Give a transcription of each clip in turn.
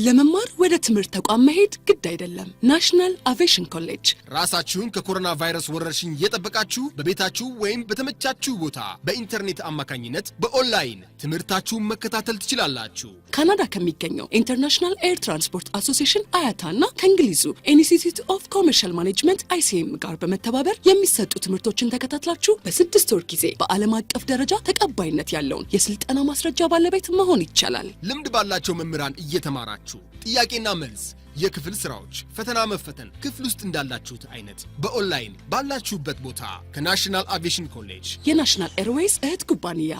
ለመማር ወደ ትምህርት ተቋም መሄድ ግድ አይደለም። ናሽናል አቪዬሽን ኮሌጅ ራሳችሁን ከኮሮና ቫይረስ ወረርሽኝ እየጠበቃችሁ በቤታችሁ ወይም በተመቻችሁ ቦታ በኢንተርኔት አማካኝነት በኦንላይን ትምህርታችሁን መከታተል ትችላላችሁ። ካናዳ ከሚገኘው ኢንተርናሽናል ኤር ትራንስፖርት አሶሲዬሽን አያታና ከእንግሊዙ ኢንስቲትዩት ኦፍ ኮመርሻል ማኔጅመንት ICM ጋር በመተባበር የሚሰጡ ትምህርቶችን ተከታትላችሁ በ6 ወር ጊዜ በዓለም አቀፍ ደረጃ ተቀባይነት ያለውን የስልጠና ማስረጃ ባለቤት መሆን ይቻላል። ልምድ ባላቸው መምህራን እየተማራችሁ ጥያቄና መልስ የክፍል ስራዎች ፈተና መፈተን ክፍል ውስጥ እንዳላችሁት አይነት በኦንላይን ባላችሁበት ቦታ ከናሽናል አቪዬሽን ኮሌጅ የናሽናል ኤርዌይስ እህት ኩባንያ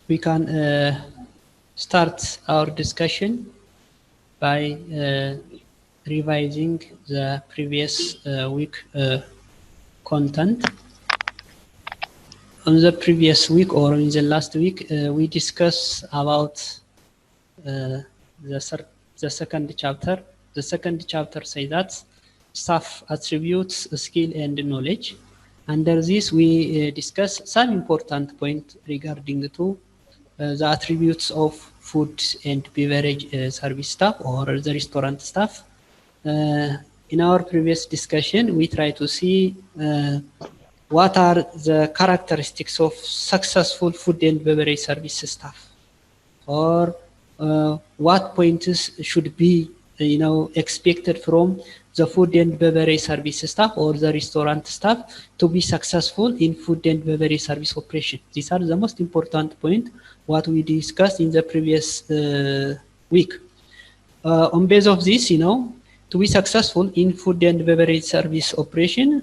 We can start our discussion by revising the previous week content. On the previous week or in the last week, we discussed about the second chapter. The second chapter says that staff attributes, skill and knowledge. Under this, we discuss some important point regarding to the attributes of food and beverage service staff or the restaurant staff. In our previous discussion, we try to see what are the characteristics of successful food and beverage service staff, or what points should be, expected from the food and beverage service staff or the restaurant staff to be successful in food and beverage service operation. These are the most important point what we discussed in the previous week. On base of this, to be successful in food and beverage service operation,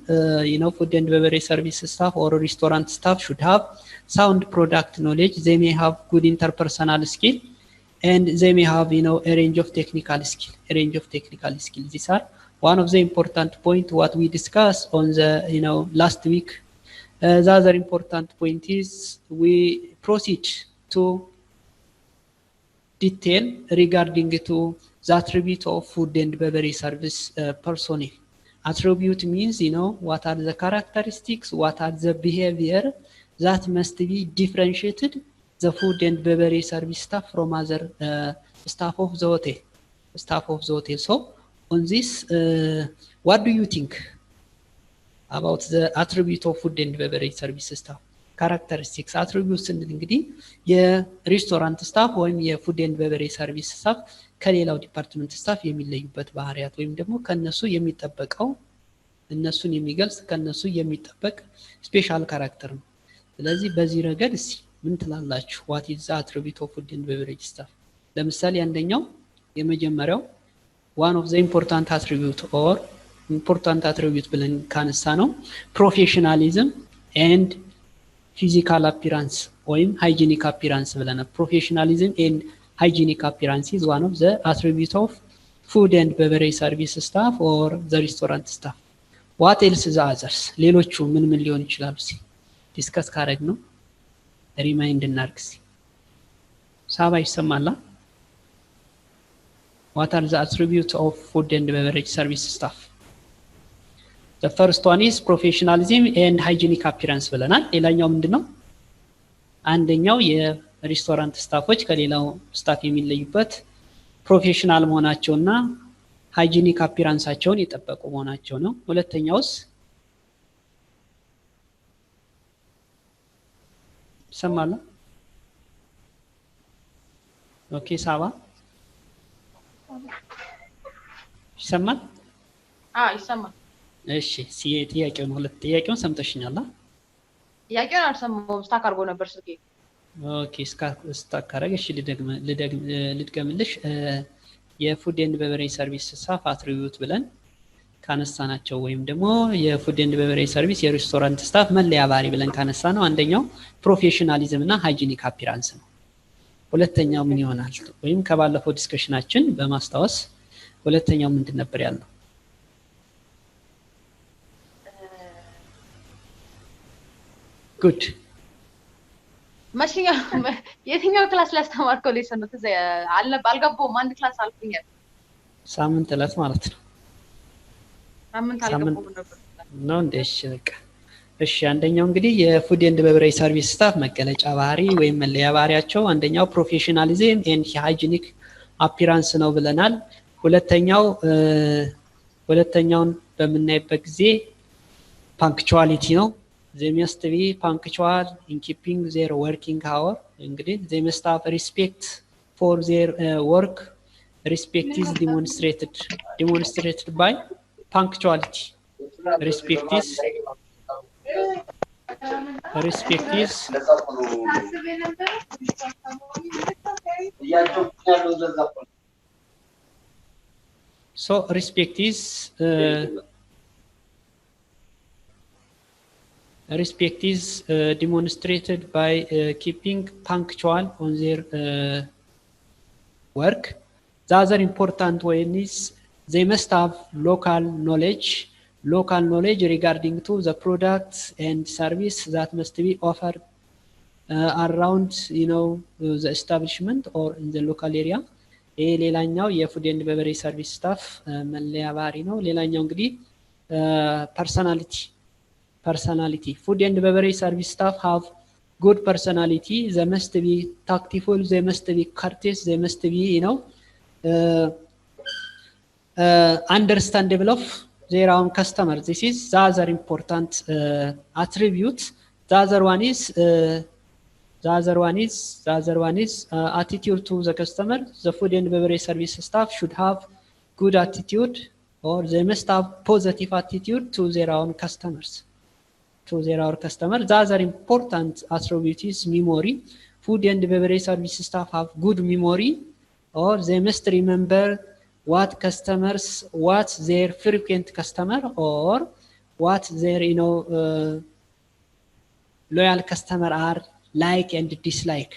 food and beverage service staff or restaurant staff should have sound product knowledge. They may have good interpersonal skill, and they may have, a range of technical skill. These are one of the important point what we discussed on the, last week. The other important point is we proceed to detail regarding to the attribute of food and beverage service personnel. Attribute means, what are the characteristics, what are the behavior that must be differentiated the food and beverage service staff from other staff of the hotel. So on this, what do you think about the attribute of food and beverage service staff? Characteristics, attributes እንግዲህ የሬስቶራንት ስታፍ ወይም የፉድ ኤንድ ቤቨሬጅ ሰርቪስ ስታፍ ከሌላው ዲፓርትመንት ስታፍ የሚለዩበት ባህሪያት ወይም ደግሞ ከነሱ የሚጠበቀው እነሱን የሚገልጽ ከነሱ የሚጠበቅ ስፔሻል ካራክተር ነው። ስለዚህ በዚህ ረገድ እስቲ ምን ትላላችሁ? what is the attribute of food and beverage staff? ለምሳሌ አንደኛው የመጀመሪያው one of the important attribute ብለን ካነሳ ነው ፕሮፌሽናሊዝም and physical appearance ወይም hygienic appearance ብለናል። professionalism and hygienic appearance is one of the attributes of food and beverage service staff or the restaurant staff. What else the others? ሌሎቹ ምን ሊሆን ይችላሉ? ዲስከስ ካረግ ነው ሪማይንድ እናርግ። ሳባ ይሰማላ? What are the attributes of food and beverage service staff? The first one is professionalism and hygienic appearance ብለናል። ሌላኛው ምንድነው? አንደኛው የሬስቶራንት ስታፎች ከሌላው ስታፍ የሚለዩበት ፕሮፌሽናል መሆናቸውና ሃይጂኒክ አፒራንሳቸውን የጠበቁ መሆናቸው ነው። ሁለተኛውስ ሰማላ? ኦኬ ሳባ ይሰማል? ይሰማል። እሺ ጥያቄውን ሁለት ጥያቄውን ሰምተሽኛል? ጥያቄውን አልሰማሁም፣ ስታክ አድርጎ ነበር ስልኬ። ኦኬ ስታክ አደረገሽ። ልድገምልሽ። የፉድ ኤንድ ቤቨሬጅ ሰርቪስ ስታፍ አትሪቢዩት ብለን ካነሳናቸው ወይም ደግሞ የፉድ ኤንድ ቤቨሬጅ ሰርቪስ የሬስቶራንት ስታፍ መለያ ባህሪ ብለን ካነሳ ነው አንደኛው ፕሮፌሽናሊዝም እና ሃይጂኒክ አፒራንስ ነው። ሁለተኛው ምን ይሆናል? ወይም ከባለፈው ዲስከሽናችን በማስታወስ ሁለተኛው ምንድን ነበር ያለው? ጉድ ማሽኛ የትኛው ክላስ ላይ አስተማርከው ሌሰን ነው? አልገባውም። አንድ ክላስ አልኩኝ። ሳምንት ዕለት ማለት ነው። ሳምንት አልገባሁም ነበር ነው እንደ እሺ በቃ እሺ አንደኛው እንግዲህ የፉድ ኤንድ ቤቨሬጅ ሰርቪስ ስታፍ መገለጫ ባህሪ ወይም መለያ ባህሪያቸው አንደኛው ፕሮፌሽናሊዝም ኤንድ ሃይጂኒክ አፒራንስ ነው ብለናል ሁለተኛውን በምናይበት ጊዜ ፓንክቹዋሊቲ ነው they must be punctual in keeping their working hour እንግዲህ they must have respect for their work respect is demonstrated by punctuality respect is so respect is demonstrated by keeping punctual on their work. The other important one is they must have local knowledge regarding to the products and service that must be offered around the establishment or in the local area. ሌላኛው የፉድ ኤንድ ቤቨሬጅ ሰርቪስ ስታፍ መለያ ባህሪ ነው ሌላኛው እንግዲህ personality food and beverage service staff have good personality they must be tactful they must be courteous they must be understandable of their own customers this is the other important attribute the other one is attitude to the customer the food and beverage service staff should have good attitude or they must have positive attitude to their own customers the other important attribute is memory food and beverage service staff have good memory or they must remember what their frequent customer or what their loyal customer are like and dislike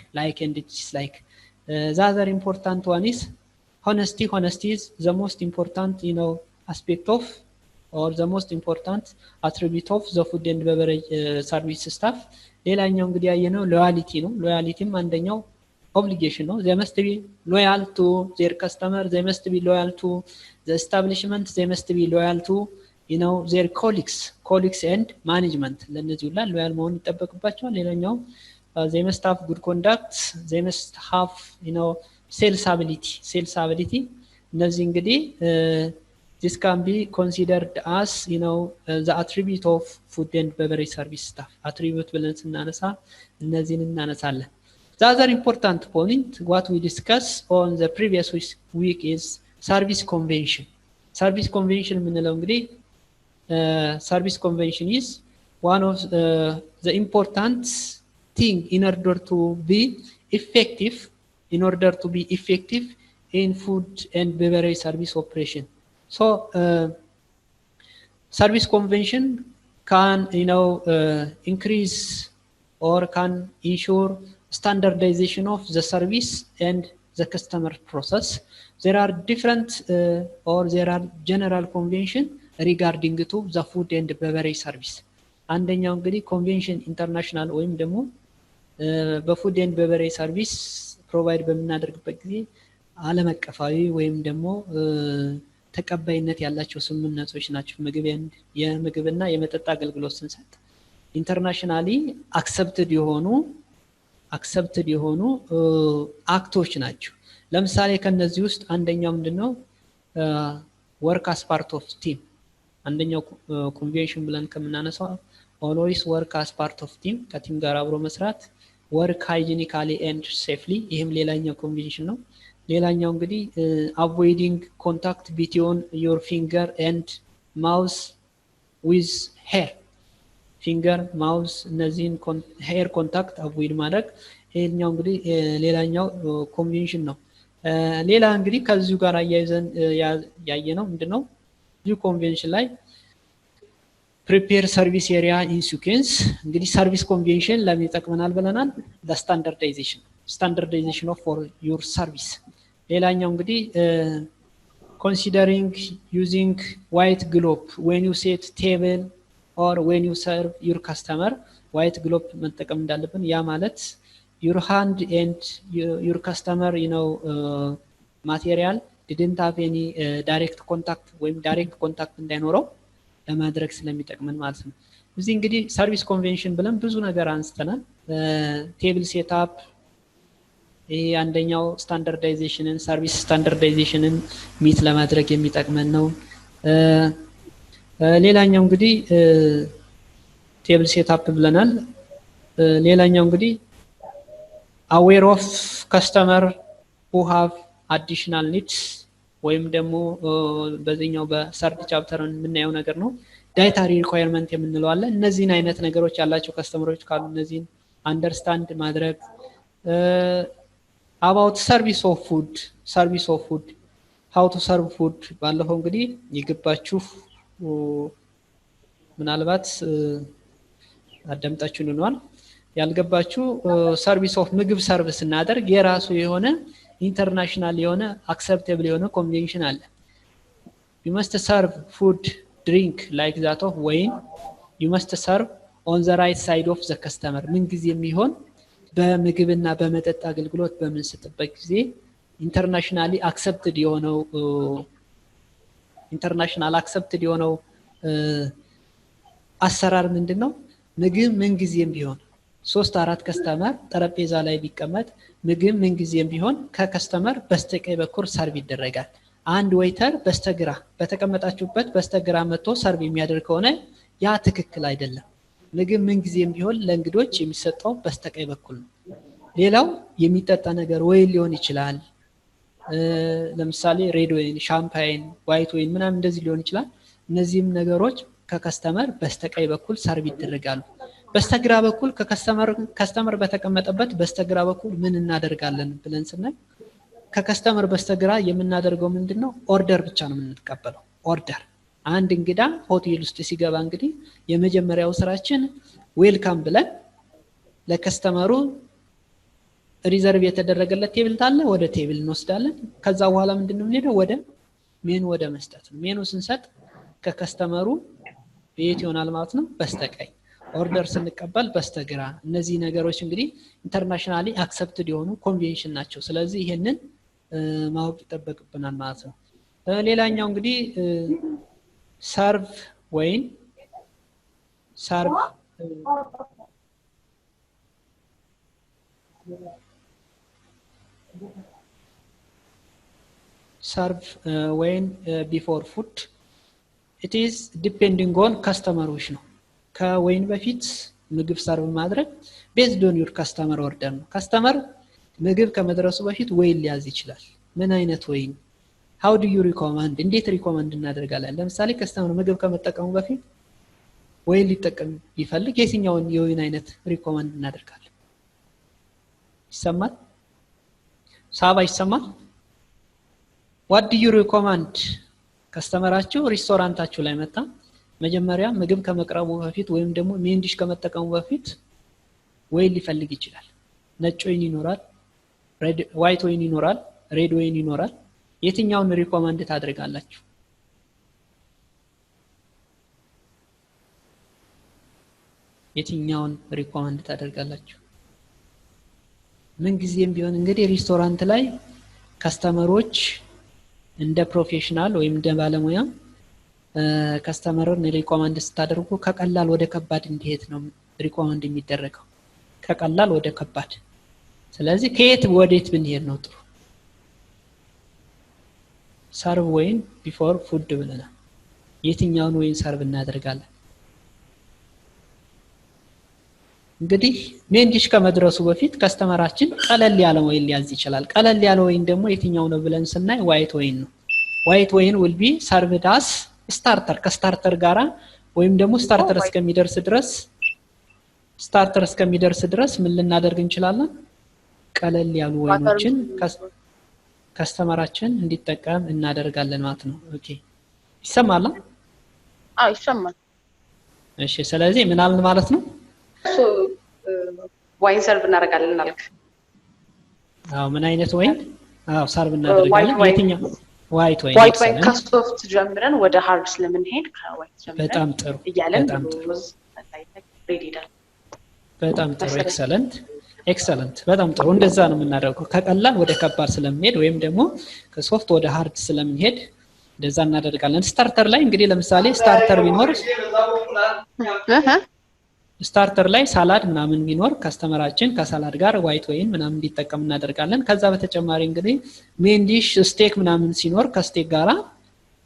the other important one is honesty is the most important aspect of or the most important attribute of the food and beverage service staff ሌላኛው እንግዲህ ያየነው loyalty ነው loyaltyም አንደኛው obligation ነው they must be loyal to their customer they must be loyal to the establishment they must be loyal to their colleagues and management ለነዚህ ሁሉ loyal መሆን ይጠበቅባቸዋል ሌላኛው they must have good conduct they must have sales ability እነዚህ እንግዲህ this can be considered as the attribute of food and beverage service staff attribute ብለን ስናነሳ እነዚህን እናነሳለን the other important point what we discussed on the previous week is service convention ምንለው እንግዲህ service convention is one of the important thing in order to be effective in food and beverage service operation so service convention can increase or can ensure standardization of the service and the customer process there are different or there are general convention regarding to the food and beverage service አንደኛው እንግዲህ ኮንቬንሽን ኢንተርናሽናል ወይም ደግሞ በፉድ ኤንድ ቤቨሬጅ ሰርቪስ ፕሮቫይድ በምናደርግበት ጊዜ ዓለም አቀፋዊ ወይም ደግሞ ተቀባይነት ያላቸው ስምምነቶች ናቸው የምግብና የመጠጥ አገልግሎት ስንሰጥ ኢንተርናሽናሊ አክሰፕትድ የሆኑ አክቶች ናቸው ለምሳሌ ከነዚህ ውስጥ አንደኛው ምንድነው work as part of team አንደኛው ኮንቬንሽን ብለን ከምናነሳው always work as part of team ከቲም ጋር አብሮ መስራት work hygienically and safely ይሄም ሌላኛው ኮንቬንሽን ነው ሌላኛው እንግዲህ avoiding contact between your finger and mouth with hair finger mouth እነዚህን hair contact avoid ማድረግ ይሄኛው እንግዲህ ሌላኛው ኮንቬንሽን ነው ሌላ እንግዲህ ከዚሁ ጋር አያይዘን ያየነው ምንድነው ዩ ኮንቬንሽን ላይ prepare service area in sequence እንግዲህ ሰርቪስ ኮንቬንሽን ለምን ይጠቅመናል ብለናል standardization of for your service ሌላኛው እንግዲህ considering using white globe when you set table or when you serve your customer white globe መጠቀም እንዳለብን ያ ማለት your hand and your customer material didn't have any direct contact when direct contact እንዳይኖረው ለማድረግ ስለሚጠቅመን ማለት ነው እዚህ እንግዲህ ሰርቪስ ኮንቬንሽን ብለን ብዙ ነገር አንስተናል ቴብል ሴትአፕ ይሄ አንደኛው ስታንዳርዳይዜሽንን ሰርቪስ ስታንዳርዳይዜሽንን ሚት ለማድረግ የሚጠቅመን ነው ሌላኛው እንግዲህ ቴብል ሴትአፕ ብለናል ሌላኛው እንግዲህ aware of customer who have additional needs ወይም ደግሞ በዚህኛው በሰርድ ቻፕተር የምናየው ነገር ነው ዳይታሪ ሪኳየርመንት የምንለው አለ እነዚህን አይነት ነገሮች ያላቸው ከስተመሮች ካሉ እነዚህን አንደርስታንድ ማድረግ about service of food how to serve food ባለፈው እንግዲህ ይገባችሁ ምናልባት አዳምጣችሁ ልንዋል ያልገባችሁ ሰርቪስ ኦፍ ምግብ ሰርቪስ እናደርግ የራሱ የሆነ ኢንተርናሽናል የሆነ አክሰፕቴብል የሆነ ኮንቬንሽን አለ you must serve food drink like that of wine you must serve on the right side of the customer ምን ጊዜ የሚሆን በምግብና በመጠጥ አገልግሎት በመንሰጥበት ጊዜ ኢንተርናሽናሊ አክሰፕትድ የሆነው አሰራር ምንድነው ምግብ ምን ጊዜም ቢሆን 3-4 ከስተመር ጠረጴዛ ላይ ቢቀመጥ ምግብ ምን ጊዜም ቢሆን ከከስተመር በስተቀኝ በኩል ሰርቭ ይደረጋል አንድ ዌይተር በስተግራ በተቀመጣችሁበት በስተግራ መጥቶ ሰርቭ የሚያደርግ ከሆነ ያ ትክክል አይደለም ምግብ ምን ጊዜም ቢሆን ለእንግዶች የሚሰጠው በስተቀኝ በኩል ነው ሌላው የሚጠጣ ነገር ወይ ሊሆን ይችላል ለምሳሌ ሬድ ወይን ሻምፓይን ዋይት ወይን ምናምን እንደዚህ ሊሆን ይችላል እነዚህም ነገሮች ከከስተመር በስተቀኝ በኩል ሰርቭ ይደረጋሉ በስተግራ በኩል ከከስተመር በተቀመጠበት በስተግራ በኩል ምን እናደርጋለን ብለን ስናይ ከከስተመር በስተግራ የምናደርገው ምንድነው ኦርደር ብቻ ነው የምንቀበለው ኦርደር አንድ እንግዳ ሆቴል ውስጥ ሲገባ እንግዲህ የመጀመሪያው ስራችን ዌልካም ብለን ለከስተመሩ ሪዘርቭ የተደረገለት ቴብል ታለ ወደ ቴብል እንወስዳለን ከዛ በኋላ ምንድነው የምንሄደው ወደ ሜኑ ወደ መስጠት ነው ሜኑ ስንሰጥ ከከስተመሩ ቤት ይሆናል ማለት ነው በስተቀኝ ኦርደር ስንቀበል በስተግራ እነዚህ ነገሮች እንግዲህ ኢንተርናሽናሊ አክሰፕትድ የሆኑ ኮንቬንሽን ናቸው ስለዚህ ይሄንን ማወቅ ይጠበቅብናል ማለት ነው ሌላኛው እንግዲህ ሰርቭ ወይን ሰርቭ when before food it is depending on customer wish ነው ከወይን በፊት ምግብ ሰርቭ ማድረግ based on your customer order ነው customer ምግብ ከመድረሱ በፊት ወይን ሊያዝ ይችላል ምን አይነት ወይን how do you recommend እንዴት ሪኮመንድ እናደርጋለን ለምሳሌ customer ምግብ ከመጠቀሙ በፊት ወይን ሊጠቀም ይፈልግ የትኛውን የወይን አይነት ሪኮመንድ እናደርጋለን ይሰማል ሳባ ይሰማል what do you recommend ከስተመራችሁ ሬስቶራንታችሁ ላይ መጣ መጀመሪያ ምግብ ከመቅረቡ በፊት ወይም ደግሞ ሜን ዲሽ ከመጠቀሙ በፊት ወይን ሊፈልግ ይችላል ነጭ ወይን ይኖራል ዋይት ወይን ይኖራል ሬድ ወይን ይኖራል የትኛውን ሪኮመንድ ታደርጋላችሁ የትኛውን ሪኮመንድ ታደርጋላችሁ ምን ጊዜም ቢሆን እንግዲህ ሬስቶራንት ላይ ከስተመሮች እንደ ፕሮፌሽናል ወይም እንደ ባለሙያ ከስተመርን ሪኮመንድ ስታደርጉ ከቀላል ወደ ከባድ እንዲሄድ ነው ሪኮመንድ የሚደረገው ከቀላል ወደ ከባድ ስለዚህ ከየት ወዴት ብንሄድ ነው ጥሩ ሰርቭ ወይን ቢፎር ፉድ ብለናል የትኛውን ወይን ሰርቭ እናደርጋለን እንግዲህ ሜን ዲሽ ከመድረሱ በፊት ከስተመራችን ቀለል ያለ ወይን ሊያዝ ይችላል ቀለል ያለ ወይን ደግሞ የትኛው ነው ብለን ስናይ ዋይት ወይን ነው ዋይት ወይን will be served as starter ከስታርተር ጋራ ወይም ደግሞ ስታርተር እስከሚደርስ ድረስ ምን ልናደርግ እንችላለን ቀለል ያሉ ወይኖችን ከስተመራችን እንዲጠቀም እናደርጋለን ማለት ነው ኦኬ ይሰማል አዎ ይሰማል እሺ ስለዚህ ምን አልን ማለት ነው ዋይን ሰርቭ እናደርጋለን አልክ አዎ ምን አይነት ወይን አዎ ሰርቭ እናደርጋለን የትኛው ዋይት ወይን ከሶፍት ጀምረን ወደ ሃርድ ስለምንሄድ ከዋይት ጀምረን በጣም ጥሩ በጣም ጥሩ ኤክሰለንት በጣም ጥሩ እንደዛ ነው የምናደርገው ከቀላል ወደ ከባድ ስለምንሄድ ወይም ደግሞ ከሶፍት ወደ ሃርድ ስለምንሄድ እንደዛ እናደርጋለን ስታርተር ላይ እንግዲህ ለምሳሌ ስታርተር ቢኖር ስታርተር ላይ ሳላድ ምናምን ቢኖር ከስተመራችን ከሳላድ ጋር ዋይት ወይን ምናምን እንዲጠቀም እናደርጋለን ከዛ በተጨማሪ እንግዲህ ሜን ዲሽ ስቴክ ምናምን ሲኖር ከስቴክ ጋራ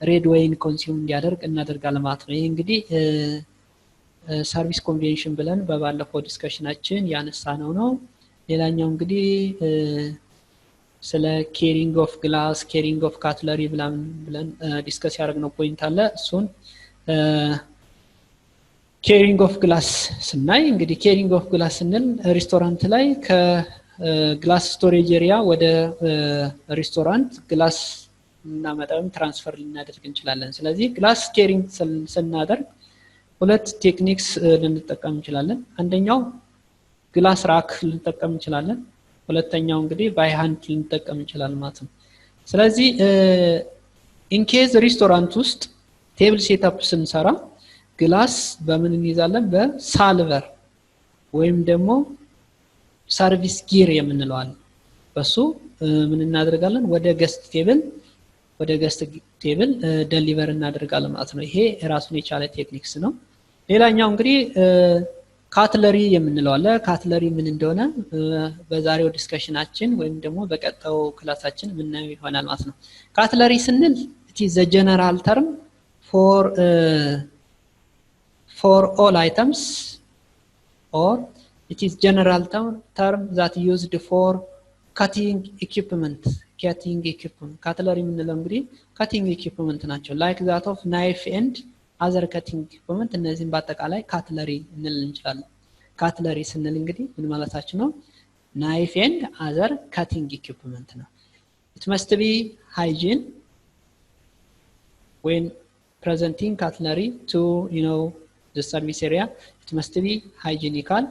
ሬድ ወይን ኮንሱም እንዲያደርግ እናደርጋለን ማለት ነው ይሄ እንግዲህ ሰርቪስ ኮንቬንሽን ብለን በባለፈው ዲስከሽናችን ያነሳነው ነው ሌላኛው እንግዲህ ስለ ኬሪንግ ኦፍ ግላስ ኬሪንግ ኦፍ ካትለሪ ብለን ዲስከስ ያደረግነው ፖይንት አለ እሱን ኬሪንግ ኦፍ ግላስ ስናይ እንግዲህ ኬሪንግ ኦፍ ግላስ ስንል ሬስቶራንት ላይ ከግላስ ስቶሬጅ ኤሪያ ወደ ሬስቶራንት ግላስ እና መጠን ትራንስፈር ልናደርግ እንችላለን ስለዚህ ግላስ ኬሪንግ ስናደርግ ሁለት ቴክኒክስ ልንጠቀም እንችላለን አንደኛው ግላስ ራክ ልንጠቀም እንችላለን ሁለተኛው እንግዲህ ባይ ሃንድ ልንጠቀም እንችላለን ማለት ነው ስለዚህ ኢን ኬዝ ሬስቶራንት ውስጥ ቴብል ሴትአፕ ስንሰራ ግላስ በምን እንይዛለን በሳልቨር ወይም ደግሞ ሰርቪስ ጊር የምንለው አለ በሱ ምን እናደርጋለን ወደ ገስት ቴብል ዴሊቨር እናደርጋለን ማለት ነው ይሄ ራሱን የቻለ ቴክኒክስ ነው ሌላኛው እንግዲህ ካትለሪ የምንለው አለ ካትለሪ ምን እንደሆነ በዛሬው ዲስከሽናችን ወይም ደግሞ በቀጣው ክላሳችን ምናየው ይሆናል ማለት ነው ካትለሪ ስንል it is a general term for all items or it is general term that used for cutting equipment ካትለሪ የምንለው እንግዲህ cutting equipment ናቸው like that of knife and other cutting equipment እነዚህን በአጠቃላይ ካትለሪ እንል እንችላለን ካትለሪ ስንል እንግዲህ ምን ማለታችን ነው knife and other cutting equipment ነው it must be hygiene when presenting cutlery to the service area it must be hygienical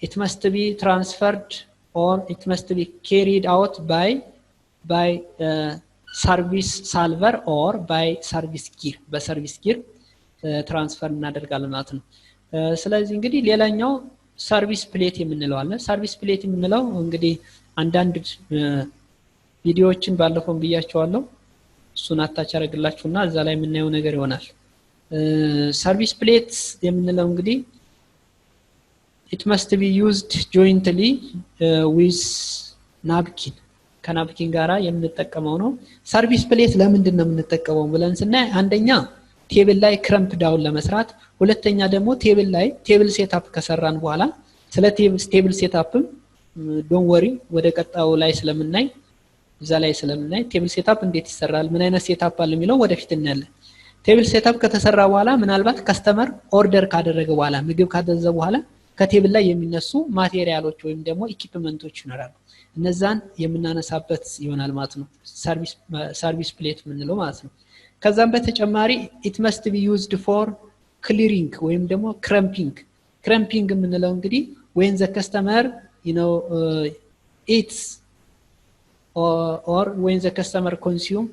it must be transferred or it must be carried out by service salver or by service gear በሰርቪስ ጊር ትራንስፈር እናደርጋለን ማለት ነው ስለዚህ እንግዲህ ሌላኛው ሰርቪስ ፕሌት የምንለው አለ ሰርቪስ ፕሌት የምንለው እንግዲህ አንዳንድ ቪዲዮዎችን ባለፈው ብያቸዋለሁ እሱን አታች አደርግላችሁና እዛ ላይ የምናየው ነገር ይሆናል ሰርቪስ ፕሌት የምንለው እንግዲህ it must be used jointly with napkin ከናፕኪን ጋራ የምንጠቀመው ነው ሰርቪስ ፕሌት ለምንድን ነው የምንጠቀመው ብለን ስናይ አንደኛ ቴብል ላይ ክረምፕ ዳውን ለመስራት ሁለተኛ ደግሞ ቴብል ሴትአፕ ከሰራን በኋላ ስለ ቴብል ሴትአፕም ዶንት ወሪ ወደ ቀጣው ላይ ስለምናይ ቴብል ሴትአፕ እንዴት ይሰራል ምን አይነት ሴትአፕ አለ የሚለው ወደፊት እናያለን ቴብል ሴትአፕ ከተሰራ በኋላ ምናልባት ከስተመር ኦርደር ካደረገ በኋላ ምግብ ካዘዘ በኋላ ከቴብል ላይ የሚነሱ ማቴሪያሎች ወይም ደግሞ ኢኩዊፕመንቶች ይኖራሉ እነዛን የምናነሳበት ይሆናል ማለት ነው ሰርቪስ ፕሌት ምንለው ማለት ነው ከዛም በተጨማሪ it must be used for clearing ወይም ደግሞ cramping ምንለው እንግዲህ when the customer eats or when the customer consume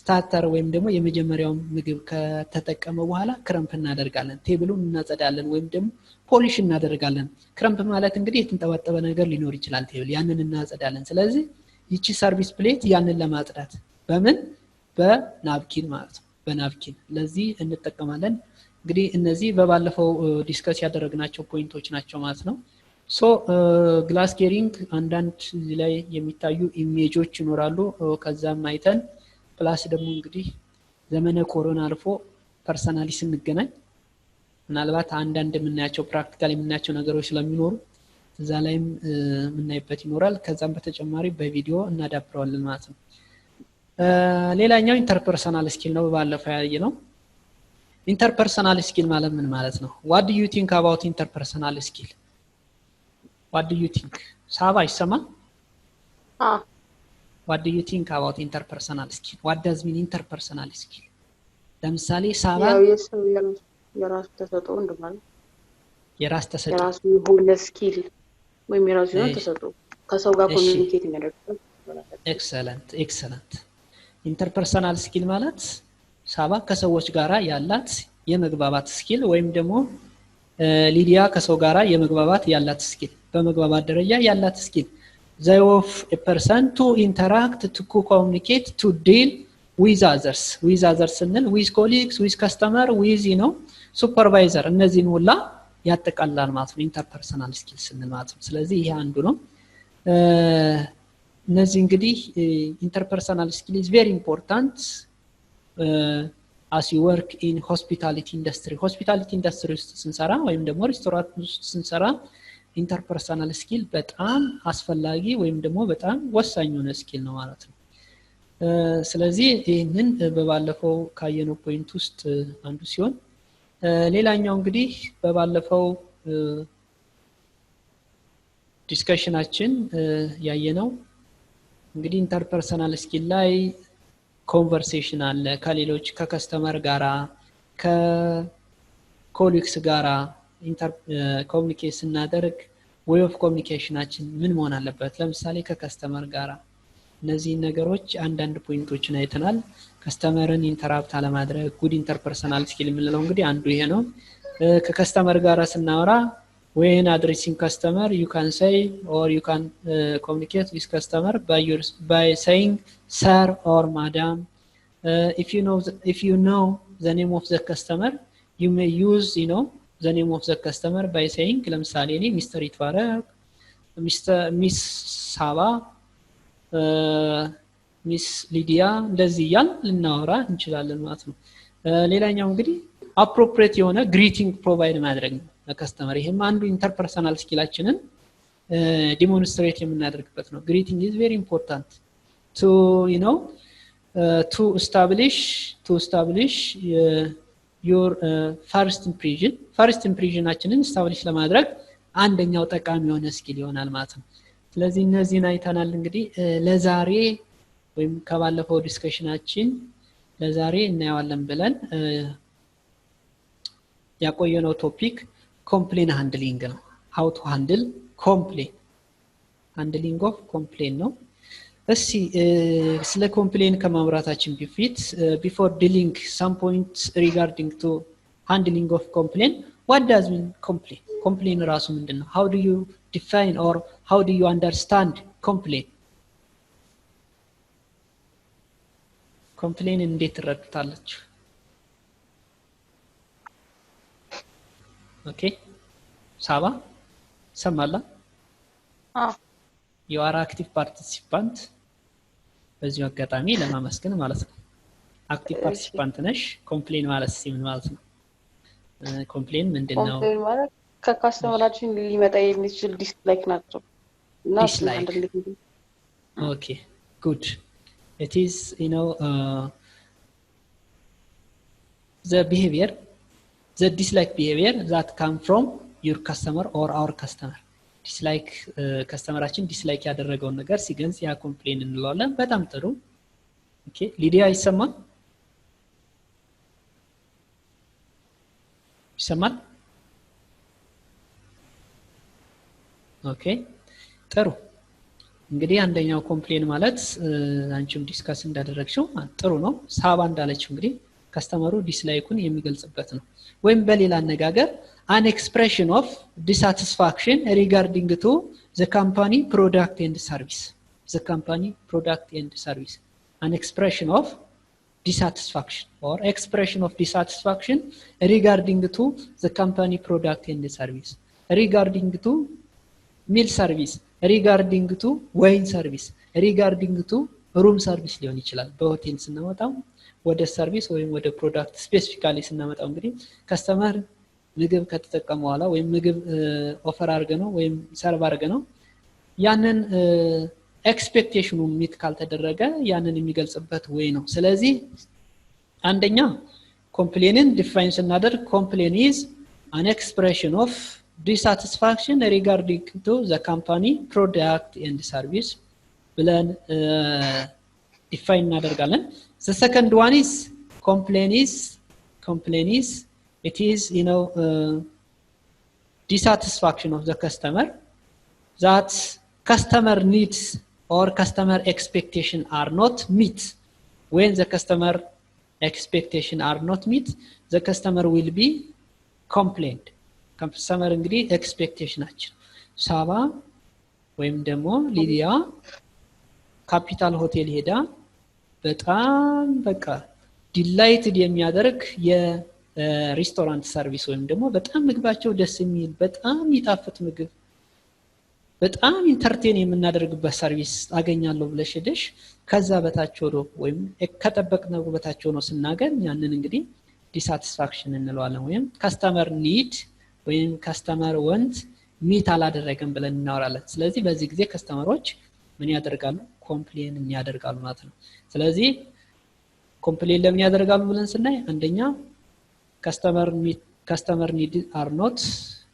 starter ወይም ደግሞ የመጀመሪያው ምግብ ከተጠቀመ በኋላ ክረምፕ እናደርጋለን ቴብሉን እናጸዳለን ወይም ደግሞ ፖሊሽ እናደርጋለን ክረምፕ ማለት እንግዲህ የተንጠባጠበ ነገር ሊኖር ይችላል ቴብል ያንን እናጸዳለን ስለዚህ ይቺ ሰርቪስ ፕሌት ያንን ለማጽዳት በናፕኪን ማለት ነው በናፕኪን ለዚህ እንጠቀማለን እንግዲህ እነዚህ በባለፈው ዲስከስ ያደረግናቸው ፖይንቶች ናቸው ማለት ነው ሶ ግላስ ኬሪንግ አንዳንድ እዚህ ላይ የሚታዩ ኢሜጆች ይኖራሉ ከዛም አይተን ፕላስ ደግሞ እንግዲህ ዘመነ ኮሮና አልፎ ፐርሰናሊ ስንገናኝ ምናልባት አንዳንድ የምናያቸው ፕራክቲካሊ የምናያቸው ነገሮች ስለሚኖሩ እዛ ላይም የምናይበት ይኖራል ከዛም በተጨማሪ በቪዲዮ እናዳብረዋለን ማለት ነው ሌላኛው ኢንተርፐርሰናል ስኪል ነው ባለፈው ያየነው ኢንተርፐርሰናል ስኪል ማለት ምን ማለት ነው what do you think about interpersonal skill what do you think ሳባ ይሰማ what do you think about interpersonal skill what does mean interpersonal skill ለምሳሌ ሳባ የራስ ተሰጥኦ እንደማለት የራስ ተሰጥኦ የራስ የሆነ ስኪል ወይም የራስ የሆነ ተሰጥኦ ከሰው ጋር ኮሚኒኬት የሚያደርግ ኤክሰለንት ኢንተርፐርሰናል ስኪል ማለት ሳባ ከሰዎች ጋራ ያላት የመግባባት ስኪል ወይም ደግሞ ሊዲያ ከሰው ጋራ የመግባባት ያላት ስኪል በመግባባት ደረጃ ያላት ስኪል they of a person to interact to communicate to deal with others ስንል with colleagues with customer with supervisor እነዚህን ሁላ ያጠቃልላል ማለት ነው ኢንተርፐርሰናል ስኪልስ ስንል ማለት ነው ስለዚህ ይሄ አንዱ ነው እነዚህ እንግዲህ interpersonal skill is very important as you work in hospitality industry ውስጥ ስንሰራ ወይም ደግሞ ሬስቶራንት ውስጥ ስንሰራ interpersonal skill በጣም አስፈላጊ ወይም ደግሞ በጣም ወሳኝ የሆነ ስኪል ነው ማለት ነው ስለዚህ ይሄንን በባለፈው ካየነው ፖይንት ውስጥ አንዱ ሲሆን ሌላኛው እንግዲህ በባለፈው ዲስከሽናችን ያየነው እንግዲህ ኢንተርፐርሰናል ስኪል ላይ ኮንቨርሴሽን አለ ከሌሎች ከከስተመር ጋራ ከኮሊግስ ጋራ ኮሙኒኬት ስናደርግ way of communicationአችን ምን መሆን አለበት ለምሳሌ ከከስተመር ጋራ እነዚህ ነገሮች አንዳንድ ፖይንቶችን አይተናል ከስተመርን ኢንተራፕት አለማድረግ ጉድ ኢንተርፐርሰናል ስኪል የምንለው እንግዲህ አንዱ ይሄ ነው ከከስተመር ጋራ ስናወራ when addressing customer you can say or you can communicate with customer by saying sir or madam if you know the name of the customer you may use the name of the customer by saying ለምሳሌ እኔ ሚስተር ይትባረክ ሚስ ሳባ ሚስ ሊዲያ እንደዚህ ያል ልናወራ እንችላለን ማለት ነው ሌላኛው እንግዲህ appropriate የሆነ greeting provide ማድረግ ነው ለከስተመር ይሄም አንዱ ኢንተርፐርሰናል ስኪላችንን ዲሞንስትሬት የምናደርግበት ነው greeting is very important to to establish your first impressionአችንን establish ለማድረግ አንደኛው ጠቃሚ የሆነ ስኪል ይሆናል ማለት ነው ስለዚህ እነዚህን አይተናል እንግዲህ ለዛሬ ወይም ከባለፈው ዲስከሽናችን ለዛሬ እናያለን ብለን ያቆየነው ቶፒክ complaint handling ነው how to handle complaint handling of complaint ነው እሺ ስለ complaint ከማውራታችን በፊት before dealing some points regarding to handling of complaint what does mean complaint ራሱ ምንድነው how do you define or how do you understand complaint እንዴት ትረዱታላችሁ ኦኬ ሳባ ሰማላ you are active participant በዚህ አጋጣሚ ለማመስገን ማለት ነው active participant ነሽ complaint ማለት ምን ማለት ነው complaint ምንድነው complaint ማለት ከካስተመራችን ሊመጣ የሚችል ዲስላይክ ናቸው dislike okay good it is the dislike behavior that come from your customer or our customer dislike customerአችን dislike ያደረገውን ነገር ሲገንጽ ያ complaint እንለዋለን በጣም ጥሩ ኦኬ ሊዲያ ይሰማል ኦኬ ጥሩ እንግዲህ አንደኛው ኮምፕሌን ማለት አንቺም ዲስከስ እንዳደረግሽው ጥሩ ነው ሳባ እንዳለችው እንግዲህ ከስተመሩ ዲስላይኩን የሚገልጽበት ነው ወይም በሌላ አነጋገር an expression of dissatisfaction regarding to the company product and service an expression of dissatisfaction or expression of dissatisfaction regarding to the company product and service regarding to meal service regarding to wine service regarding to room service ሊሆን ይችላል በሆቴል ስናመጣው ወደ ሰርቪስ ወይም ወደ ፕሮዳክት ስፔሲፊካሊ ስናመጣው እንግዲህ ከስተመር ምግብ ከተጠቀመው በኋላ ወይም ምግብ ኦፈር አድርገነው ወይም ሰርቭ አድርገነው ያንን ኤክስፔክቴሽኑ ሚት ካልተደረገ ያንን የሚገልጽበት ወይ ነው ስለዚህ አንደኛ ኮምፕሌንን ዲፋይን ስናደርግ complaint is an expression of dissatisfaction regarding to the company product and service ብለን ዲፋይን እናደርጋለን the second one is complaint is it is dissatisfaction of the customer that customer needs or customer expectation are not met when the customer expectation are not met the customer will be complained customer እንግዲህ ኤክስፔክቴሽናችን ሳባ ወይም ደግሞ ሊዲያ ካፒታል ሆቴል ሄዳ በጣም በቃ ዲላይትድ የሚያደርግ የሬስቶራንት ሰርቪስ ወይም ደግሞ በጣም ምግባቸው ደስ የሚል በጣም ይጣፍጥ ምግብ በጣም ኢንተርቴን የምናደርግበት ሰርቪስ አገኛለሁ ብለሽ ሄደሽ ከዛ በታች ሆኖ ወይም ከጠበቅነው በታች ሆኖ ስናገኝ ያንን እንግዲህ ዲሳቲስፋክሽን እንለዋለን ወይም ካስተመር ኒድ ወይም ካስተመር ወንት ሚት አላደረገም ብለን እናወራለን። ስለዚህ በዚህ ጊዜ ከስተመሮች ምን ያደርጋሉ? ኮምፕሌን ያደርጋሉ ማለት ነው። ስለዚህ ኮምፕሌን ለምን ያደርጋሉ ብለን ስናይ አንደኛ ካስተመር ኒድ አር ኖት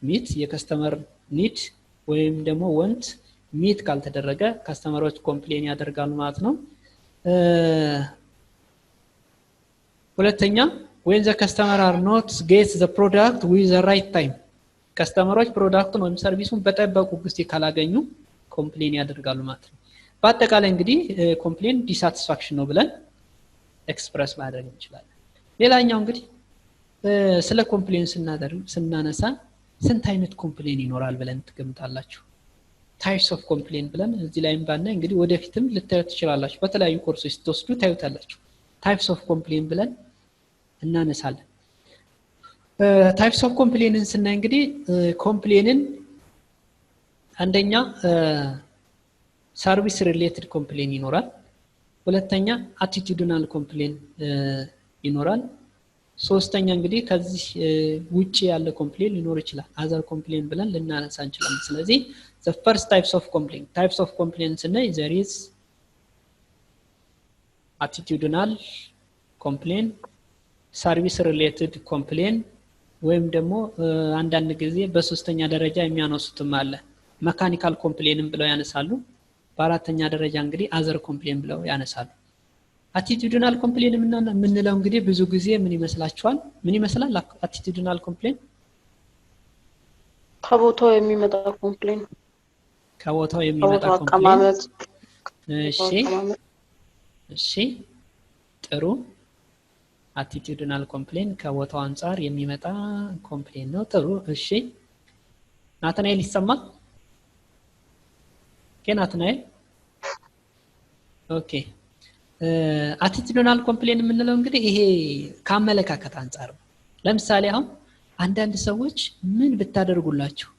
ሚት የካስተመር ኒድ ወይም ደግሞ ወንት ሚት ካልተደረገ ካስተመሮች ኮምፕሌን ያደርጋሉ ማለት ነው። ሁለተኛ when the customer are not get the product with the right time ካስተመሮች ፕሮዳክቱን ወይም ሰርቪሱን በጠበቁ ጊዜ ካላገኙ ኮምፕሌን ያደርጋሉ ማለት ነው። በአጠቃላይ እንግዲህ ኮምፕሌን ዲሳቲስፋክሽን ነው ብለን ኤክስፕረስ ማድረግ እንችላለን። ሌላኛው እንግዲህ ስለ ኮምፕሌን ስናነሳ ስንት አይነት ኮምፕሌን ይኖራል ብለን ትገምታላችሁ? ታይፕስ ኦፍ ኮምፕሌን ብለን እዚህ ላይም ባናይ እንግዲህ ወደፊትም ልታዩት ትችላላችሁ። በተለያዩ ኮርሶች ስትወስዱ ታዩታላችሁ። ታይፕስ ኦፍ ኮምፕሌን ብለን እናነሳለን። ታይፕስ ኦፍ ኮምፕሌንን ስናይ እንግዲህ ኮምፕሌንን አንደኛ ሰርቪስ ሪሌትድ ኮምፕሌን ይኖራል። ሁለተኛ አቲቲዩድናል ኮምፕሌን ይኖራል። ሶስተኛ እንግዲህ ከዚህ ውጪ ያለ ኮምፕሌን ሊኖር ይችላል። አዘር ኮምፕሌን ብለን ልናነሳ እንችላለን። ስለዚህ the first types of complaint ስናይ there is attitudinal complaint, service related complaint ወይም ደግሞ አንዳንድ ጊዜ በሶስተኛ ደረጃ የሚያነሱትም አለ መካኒካል ኮምፕሌንም ብለው ያነሳሉ። በአራተኛ ደረጃ እንግዲህ አዘር ኮምፕሌን ብለው ያነሳሉ። አቲቲዩድናል ኮምፕሌን የምንለው እንግዲህ ብዙ ጊዜ ምን ይመስላችኋል? ምን ይመስላል አቲቲዩድናል ኮምፕሌን? ከቦታው የሚመጣ ኮምፕሌን ከቦታው የሚመጣ ኮምፕሌን። እሺ ጥሩ። አቲቲዩድናል ኮምፕሌን ከቦታው አንፃር የሚመጣ ኮምፕሌን ነው። ጥሩ። እሺ ናትናኤል ይሰማል? ናትናኤል ኦኬ። አቲቲዩድናል ኮምፕሌን የምንለው እንግዲህ ይሄ ከአመለካከት አንፃር ነው። ለምሳሌ አሁን አንዳንድ ሰዎች ምን ብታደርጉላችሁ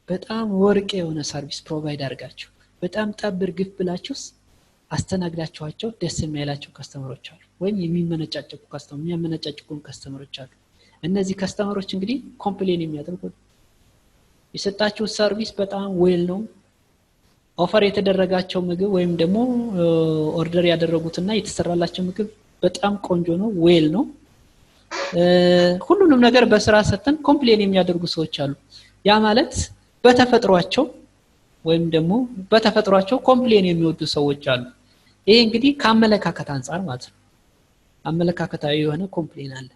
በጣም ወርቅ የሆነ ሰርቪስ ፕሮቫይድ አድርጋችሁ በጣም ጠብር ግፍ ብላችሁስ አስተናግዳችኋቸው ደስ የማይላቸው ከስተመሮች አሉ፣ ወይም የሚመነጫጨቁ ከስተመሮች አሉ። እነዚህ ከስተመሮች እንግዲህ ኮምፕሌን የሚያደርጉት የሰጣችሁ ሰርቪስ በጣም ዌል ነው፣ ኦፈር የተደረጋቸው ምግብ ወይም ደግሞ ኦርደር ያደረጉትና የተሰራላቸው ምግብ በጣም ቆንጆ ነው፣ ዌል ነው፣ ሁሉንም ነገር በስራ ሰተን ኮምፕሌን የሚያደርጉ ሰዎች አሉ። ያ ማለት በተፈጥሯቸው ወይም ደግሞ በተፈጥሯቸው ኮምፕሌን የሚወዱ ሰዎች አሉ። ይሄ እንግዲህ ከአመለካከት አንፃር ማለት ነው። አመለካከታዊ የሆነ ኮምፕሌን አለ።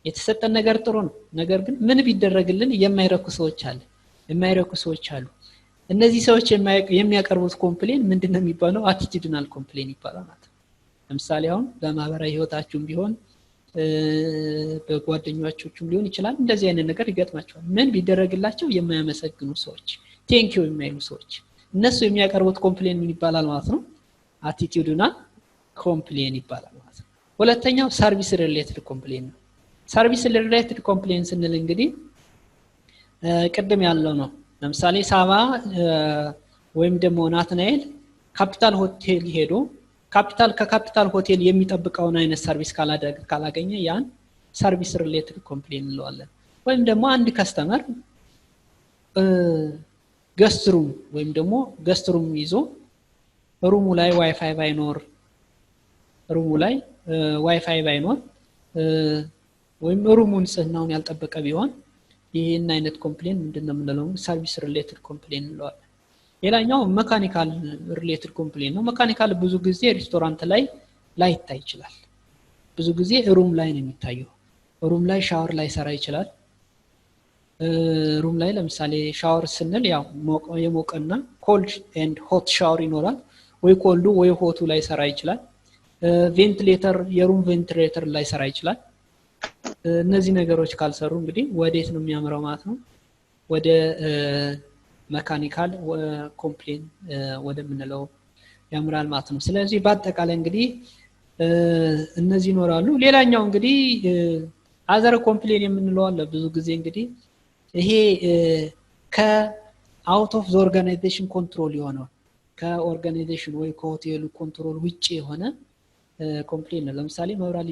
የተሰጠን ነገር ጥሩ ነው፣ ነገር ግን ምን ቢደረግልን የማይረኩ ሰዎች አሉ። እነዚህ ሰዎች የሚያቀርቡት ኮምፕሌን ምንድነው የሚባለው? አቲቲዩድናል ኮምፕሌን ይባላል ማለት ነው። ለምሳሌ አሁን በማህበራዊ ህይወታችሁም ቢሆን በጓደኞቻችሁም ሊሆን ይችላል፣ እንደዚህ አይነት ነገር ይገጥማቸዋል። ምን ቢደረግላቸው የማያመሰግኑ ሰዎች፣ ቴንኪዩ የማይሉ ሰዎች፣ እነሱ የሚያቀርቡት ኮምፕሌን ምን ይባላል ማለት ነው? አቲቲዩድናል ኮምፕሌን ይባላል ማለት ነው። ሁለተኛው ሰርቪስ ሪሌትድ ኮምፕሌን ነው። ሰርቪስ ሪሌትድ ኮምፕሌን ስንል እንግዲህ ቅድም ያለው ነው። ለምሳሌ ሳባ ወይም ደግሞ ናትናኤል ካፒታል ሆቴል ሄዶ ከካፒታል ሆቴል የሚጠብቀውን አይነት ሰርቪስ ካላገኘ ያን ሰርቪስ ሪሌትድ ኮምፕሌን እንለዋለን። ወይም ደግሞ አንድ ከስተመር ገስትሩም ወይም ደግሞ ገስትሩም ይዞ ሩሙ ላይ ዋይፋይ ባይኖር ወይም ሩሙን ጽህናውን ያልጠበቀ ቢሆን ይሄን አይነት ኮምፕሌን ምንድነው የምንለው? ሰርቪስ ሪሌትድ ኮምፕሌን እንለዋለን። ሌላኛው መካኒካል ሪሌትድ ኮምፕሌን ነው። መካኒካል ብዙ ጊዜ ሬስቶራንት ላይ ላይታይ ይችላል። ብዙ ጊዜ ሩም ላይ ነው የሚታየው። ሩም ላይ ሻወር ላይ ሰራ ይችላል። ሩም ላይ ለምሳሌ ሻወር ስንል ያው የሞቀና ኮልድ ኤንድ ሆት ሻወር ይኖራል። ወይ ኮልዱ ወይ ሆቱ ላይ ሰራ ይችላል። ቬንቲሌተር የሩም ቬንቲሌተር ላይ ሰራ ይችላል። እነዚህ ነገሮች ካልሰሩ እንግዲህ ወዴት ነው የሚያምረው ማለት ነው? ወደ መካኒካል ኮምፕሌን ወደምንለው ያምራል ማለት ነው። ስለዚህ በአጠቃላይ እንግዲህ እነዚህ ይኖራሉ ሌላኛው እንግዲህ አዘር ኮምፕሌን የምንለው አለ ብዙ ጊዜ እንግዲህ ይሄ ከአውት ኦፍ ዘ ኦርጋናይዜሽን ኮንትሮል የሆነው ከኦርጋናይዜሽን ወይ ከሆቴሉ ኮንትሮል ውጪ የሆነ ኮምፕሌን ነው ለምሳሌ መብራት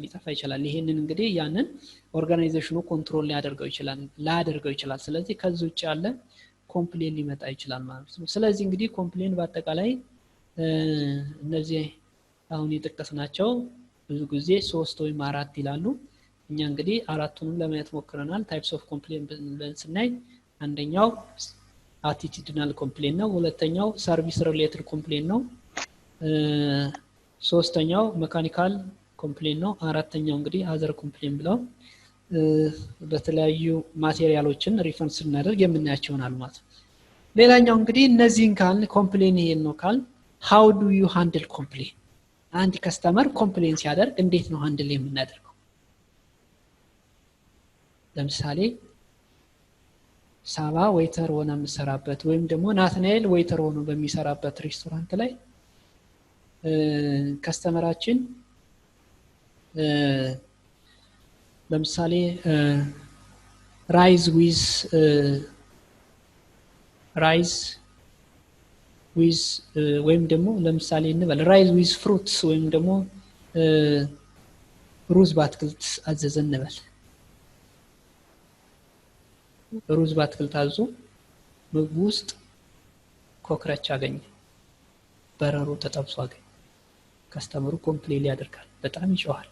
ሊጠፋ ይችላል ይሄንን እንግዲህ ያንን ኦርጋናይዜሽኑ ኮንትሮል ሊያደርገው ይችላል ስለዚህ ከዚህ ውጪ ያለ ኮምፕሌን ሊመጣ ይችላል ማለት ነው ስለዚህ እንግዲህ ኮምፕሌን በአጠቃላይ እነዚህ አሁን የጠቀስናቸው ብዙ ጊዜ 3 ወይም 4 ይላሉ እኛ እንግዲህ አራቱንም ለማየት ሞክረናል ታይፕስ ኦፍ ኮምፕሌን ብለን ስናይ አንደኛው አቲቲዩድናል ኮምፕሌን ነው ሁለተኛው ሰርቪስ ሪሌትድ ኮምፕሌን ነው ሶስተኛው ሜካኒካል ኮምፕሌን ነው አራተኛው እንግዲህ አዘር ኮምፕሌን ብለው በተለያዩ ማቴሪያሎችን ሪፈረንስ እናደርግ የምናያቸው ይሆናል ማለት ነው ሌላኛው እንግዲህ እነዚህን ካል ኮምፕሌን ይሄን ነው ካል how do you handle complaint አንድ ከስተመር ኮምፕሌን ሲያደርግ እንዴት ነው ሃንድል የምናደርገው ለምሳሌ ሳባ ዌይተር ሆነ መስራበት ወይም ደግሞ ናትናኤል ዌይተር ሆኖ በሚሰራበት ሬስቶራንት ላይ ከስተመራችን ለምሳሌ ራይዝ ዊዝ ወይም ደግሞ ለምሳሌ እንበል ራይዝ ዊዝ ፍሩትስ ወይም ደግሞ ሩዝ ባትክልት አዘዘ እንበል ሩዝ ባትክልት አዞ ምግብ ውስጥ ኮክረች አገኘ በረሮ ተጠብሶ አገኘ ከስተመሩ ኮምፕሌን ያደርጋል በጣም ይጮሃል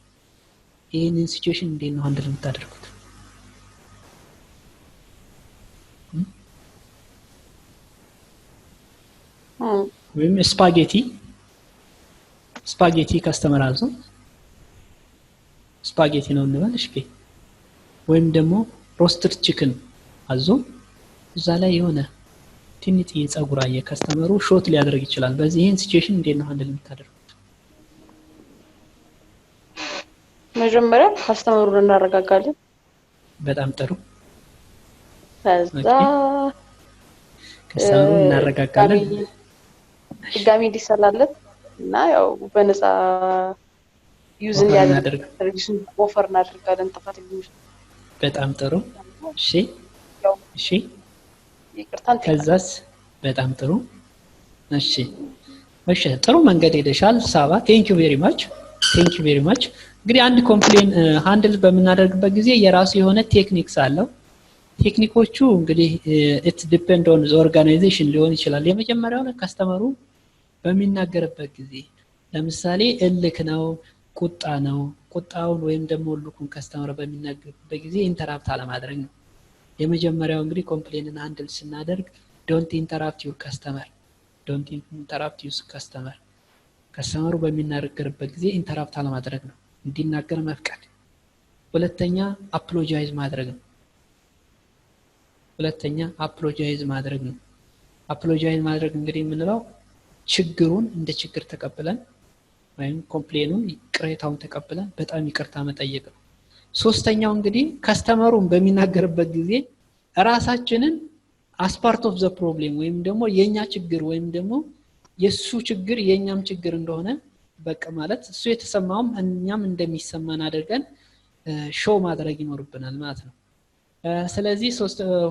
ይሄንን ሲቹዌሽን እንዴት ነው ሃንድል የምታደርጉት ወይም ስፓጌቲ ከስተመር አዞ ስፓጌቲ ነው እንበል እሺ ወይም ደግሞ ሮስትድ ቺክን አዞ እዛ ላይ የሆነ ትንሽ የፀጉራየ ከስተመሩ ሾት ሊያደርግ ይችላል በዚህ ይሄን ሲቹዌሽን እንዴት ነው ሃንድል የምታደርጉት መጀመሪያ ከስተመሩን እናረጋጋለን በጣም ጥሩ ከዛ ከስተመሩን እናረጋጋለን ድጋሚ እንዲሰላለት እና ያው በነፃ ዩዝ እንዲያደርግ ሰርቪስን ኦፈር እናደርጋለን ተፋትልኝ በጣም ጥሩ እሺ ይቅርታን ከዛስ በጣም ጥሩ እሺ ጥሩ መንገድ ሄደሻል ሳባ ቴንክ ዩ ቬሪ ማች እንግዲህ አንድ ኮምፕሌን ሃንድል በመናደርግበት ጊዜ የራሱ የሆነ ቴክኒክስ አለው ቴክኒኮቹ እንግዲህ it depend on the organization ሊሆን ይችላል የመጀመሪያው ከስተመሩ በሚናገርበት ጊዜ ለምሳሌ እልክ ነው ቁጣ ነው ቁጣውን ወይም ደግሞ ልኩን ከስተመር በሚናገርበት ጊዜ ኢንተራፕት አለማድረግ ነው የመጀመሪያው እንግዲህ ኮምፕሌንን ሃንድል ስናደርግ don't interrupt your customer ከስተመሩ በሚናገርበት ጊዜ ኢንተራፕት አለማድረግ ነው እንዲናገር መፍቀድ ሁለተኛ አፖሎጃይዝ ማድረግ ነው አፖሎጃይዝ ማድረግ እንግዲህ የምንለው ችግሩን እንደ ችግር ተቀበለን ወይም ኮምፕሌኑን ቅሬታውን ተቀበለን በጣም ይቅርታ መጠየቅ ነው ሶስተኛው እንግዲህ ከስተመሩን በሚናገርበት ጊዜ ራሳችንን as part of the problem ወይም ደግሞ የኛ ችግር ወይም ደግሞ የሱ ችግር የኛም ችግር እንደሆነ በቃ ማለት እሱ የተሰማውም እኛም እንደሚሰማን አድርገን ሾው ማድረግ ይኖርብናል ማለት ነው ስለዚህ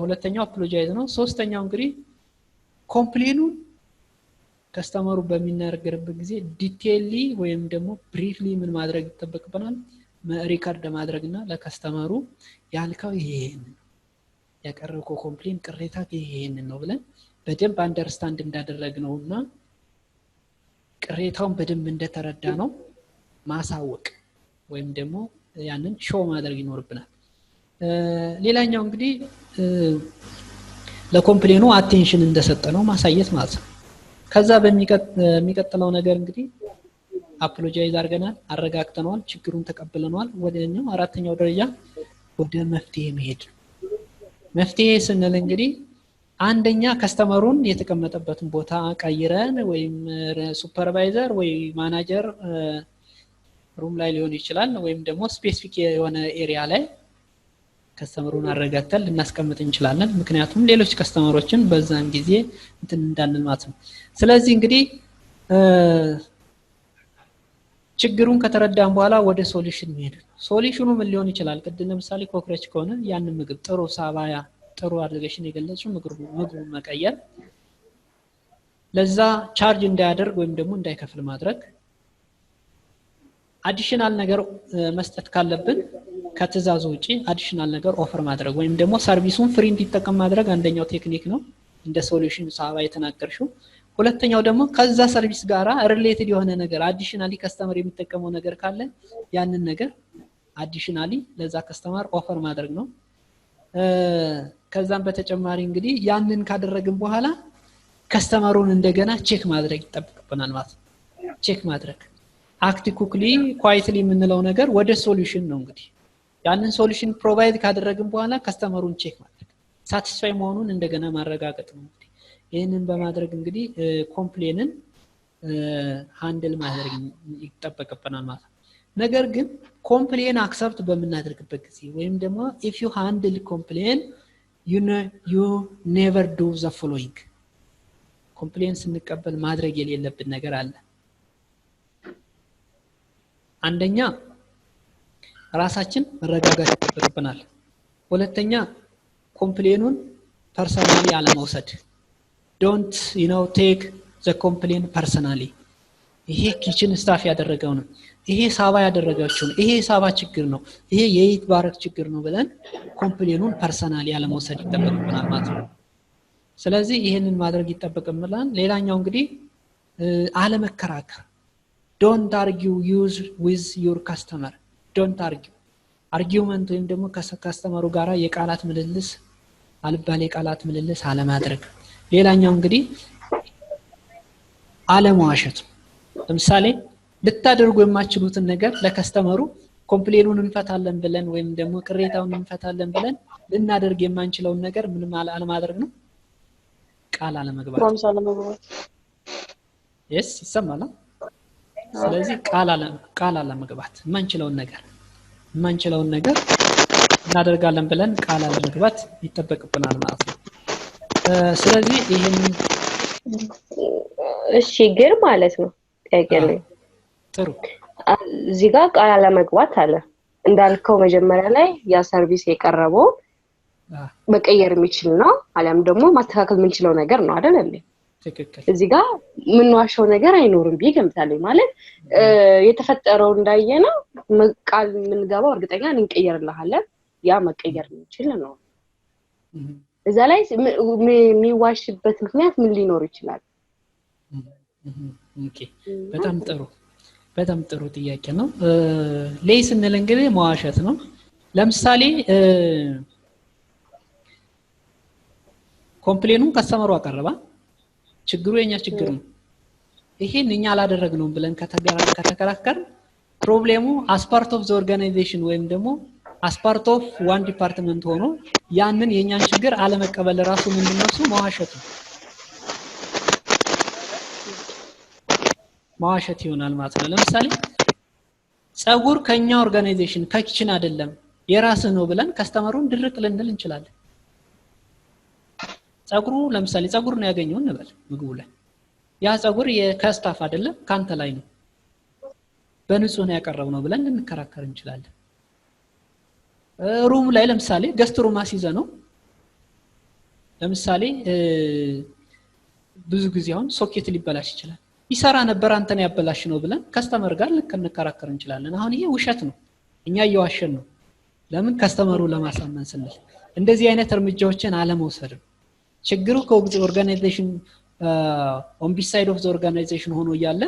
ሁለተኛው አፖሎጃይዝ ነው ሶስተኛው እንግዲህ ኮምፕሌኑን ከስተመሩ በሚናገርበት ጊዜ ዲቴይሊ ወይም ደግሞ ብሪፍሊ ምን ማድረግ ይተበቅበናል ሪካርድ ማድረግና ለከስተመሩ ያልከው ይሄን ያቀረበው ኮምፕሌን ቅሬታ ይሄን ነው ብለን በደንብ አንደርስታንድ እንዳደረግነውና ቅሬታውን በደንብ እንደተረዳ ነው ማሳወቅ ወይም ደግሞ ያንን ሾው ማድረግ ይኖርብናል ሌላኛው እንግዲህ ለኮምፕሌኑ አቴንሽን እንደሰጠነው ማሳየት ማለት ነው ከዛ በሚቀጥለው ነገር እንግዲህ አፖሎጃይዝ አድርገናል አረጋግተናል ችግሩን ተቀብለናል ወደኛው አራተኛው ደረጃ ወደ መፍትሄ መሄድ መፍትሄ ስንል እንግዲህ አንደኛ ከስተመሩን የተቀመጠበትን ቦታ ቀይረን ወይም ሱፐርቫይዘር ወይ ማናጀር ሩም ላይ ሊሆን ይችላል ወይም ደግሞ ስፔሲፊክ የሆነ ኤሪያ ላይ ከስተመሩን አረጋግተን ልናስቀምጥ እንችላለን ምክንያቱም ሌሎች ከስተመሮችን በዛን ጊዜ እንትን እንዳንል ማለት ነው ስለዚህ እንግዲህ ችግሩን ከተረዳን በኋላ ወደ ሶሉሽን መሄድ ነው። ሶሉሽኑ ምን ሊሆን ይችላል? ቅድም ለምሳሌ ኮክሮች ከሆነ ያንን ምግብ ጥሩ ሳባያ ጥሩ አድርገሽን የገለጽሽው ምግቡን መቀየር፣ ለዛ ቻርጅ እንዳያደርግ ወይም ደግሞ እንዳይከፍል ማድረግ፣ አዲሽናል ነገር መስጠት ካለብን ከትእዛዙ ውጪ አዲሽናል ነገር ኦፈር ማድረግ ወይም ደግሞ ሰርቪሱን ፍሪ እንዲጠቀም ማድረግ አንደኛው ቴክኒክ ነው እንደ ሶሉሽን ሳባ የተናገርሽው። ሁለተኛው ደግሞ ከዛ ሰርቪስ ጋራ ሪሌትድ የሆነ ነገር አዲሽናሊ ከስተመር የሚጠቀመው ነገር ካለ ያንን ነገር አዲሽናሊ ለዛ ከስተመር ኦፈር ማድረግ ነው። ከዛም በተጨማሪ እንግዲህ ያንን ካደረግን በኋላ ከስተመሩን እንደገና ቼክ ማድረግ ይጠበቅብናል ማለት ነው። ቼክ ማድረግ አክት ኩክሊ ኳይትሊ የምንለው ነገር ወደ ሶሉሽን ነው። እንግዲህ ያንን ሶሉሽን ፕሮቫይድ ካደረግን በኋላ ከስተመሩን ቼክ ማድረግ ሳቲስፋይ መሆኑን እንደገና ማረጋገጥ ነው። እንግዲህ ይሄንን በማድረግ እንግዲህ ኮምፕሌንን ሃንድል ማድረግ ይጠበቅብናል ማለት ነው። ነገር ግን ኮምፕሌን አክሰፕት በምናደርግበት ጊዜ ወይም ደግሞ if you handle complaint you never do the following ኮምፕሌን ስንቀበል ማድረግ የሌለብን ነገር አለ። አንደኛ ራሳችን መረጋጋት ይጠበቅብናል። ሁለተኛ ኮምፕሌኑን ፐርሰናሊ አለመውሰድ don't take the complaint personally ይሄ ኪችን ስታፍ ያደረገው ነው፣ ይሄ ሳባ ያደረጋችሁ ነው፣ ይሄ ሳባ ችግር ነው፣ ይሄ የይት ባረክ ችግር ነው ብለን ኮምፕሌኑን ፐርሰናሊ አለመውሰድ ይጠበቅብናል ማለት ነው። ስለዚህ ይሄንን ማድረግ ይጠበቅብናል። ሌላኛው እንግዲህ አለመከራከር don't argue with your customer don't argue argument ወይም ደግሞ ከስተመሩ ጋራ የቃላት ምልልስ አልባሌ ቃላት ምልልስ አለማድረግ። ሌላኛው እንግዲህ አለመዋሸት። ለምሳሌ ልታደርጉ የማትችሉትን ነገር ለከስተመሩ ኮምፕሌኑን እንፈታለን ብለን ወይም ደግሞ ቅሬታውን እንፈታለን ብለን ልናደርግ የማንችለውን ነገር ምንም አለማድረግ ነው። ቃል አለመግባት yes ይሰማል። ስለዚህ ቃል አለመግባት የማንችለውን ነገር እናደርጋለን ብለን ቃል አለመግባት ይጠበቅብናል ማለት ነው። ስለዚህ ይሄንን እሺ ግን ማለት ነው ጠይቀልኝ። ጥሩ እዚህ ጋር ቃል አለመግባት አለ እንዳልከው መጀመሪያ ላይ ያ ሰርቪስ የቀረበው መቀየር የሚችል ነው አለም ደግሞ ማስተካከል የምንችለው ነገር ነው አይደል እንዴ? ትክክል። እዚህ ጋር ምን ዋሻው ነገር አይኖርም ቢገምታለኝ ማለት የተፈጠረው እንዳየነው ቃል ምን ገባው እርግጠኛ እንቀየርልሃለን ያ መቀየር የሚችል ነው። እዛ ላይ የሚዋሽበት ምክንያት ምን ሊኖር ይችላል? ኦኬ በጣም ጥሩ ጥያቄ ነው። ላይ ስንል እንግዲህ መዋሸት ነው። ለምሳሌ ኮምፕሌኑን ከስተመሩ አቀረባ ችግሩ የኛ ችግር ነው ይሄን እኛ አላደረግነውም ብለን ከተከራከርን ፕሮብሌሙ as part of the organization ወይም ደግሞ as part of one department ሆኖ ያንን የኛን ችግር አለመቀበል ራሱ ምንድነው መዋሸት ይሆናል ማለት ነው። ለምሳሌ ጸጉር ከኛ ኦርጋናይዜሽን ከኪችን አይደለም የራስህ ነው ብለን ከስተመሩን ድርቅ ልንል እንችላለን። ጸጉሩ ለምሳሌ ጸጉር ነው ያገኘው እንበል ምግቡ ላይ ያ ጸጉር የከስታፍ አይደለም ካንተ ላይ ነው በንጹህ ነው ያቀረበው ነው ብለን ልንከራከር እንችላለን። ሩም ላይ ለምሳሌ ገስት ሩም አሲዘ ነው ለምሳሌ ብዙ ጊዜ አሁን ሶኬት ሊበላሽ ይችላል ይሰራ ነበር አንተ ነው ያበላሽ ነው ብለን ከስተመር ጋር ልንከራከር እንችላለን። አሁን ይሄ ውሸት ነው እኛ እየዋሸን ነው። ለምን ከስተመሩ ለማሳመን ስንል እንደዚህ አይነት እርምጃዎችን አለመውሰድ ነው። ችግሩ ከኦርጋናይዜሽን on beside of the organization ሆኖ ያለ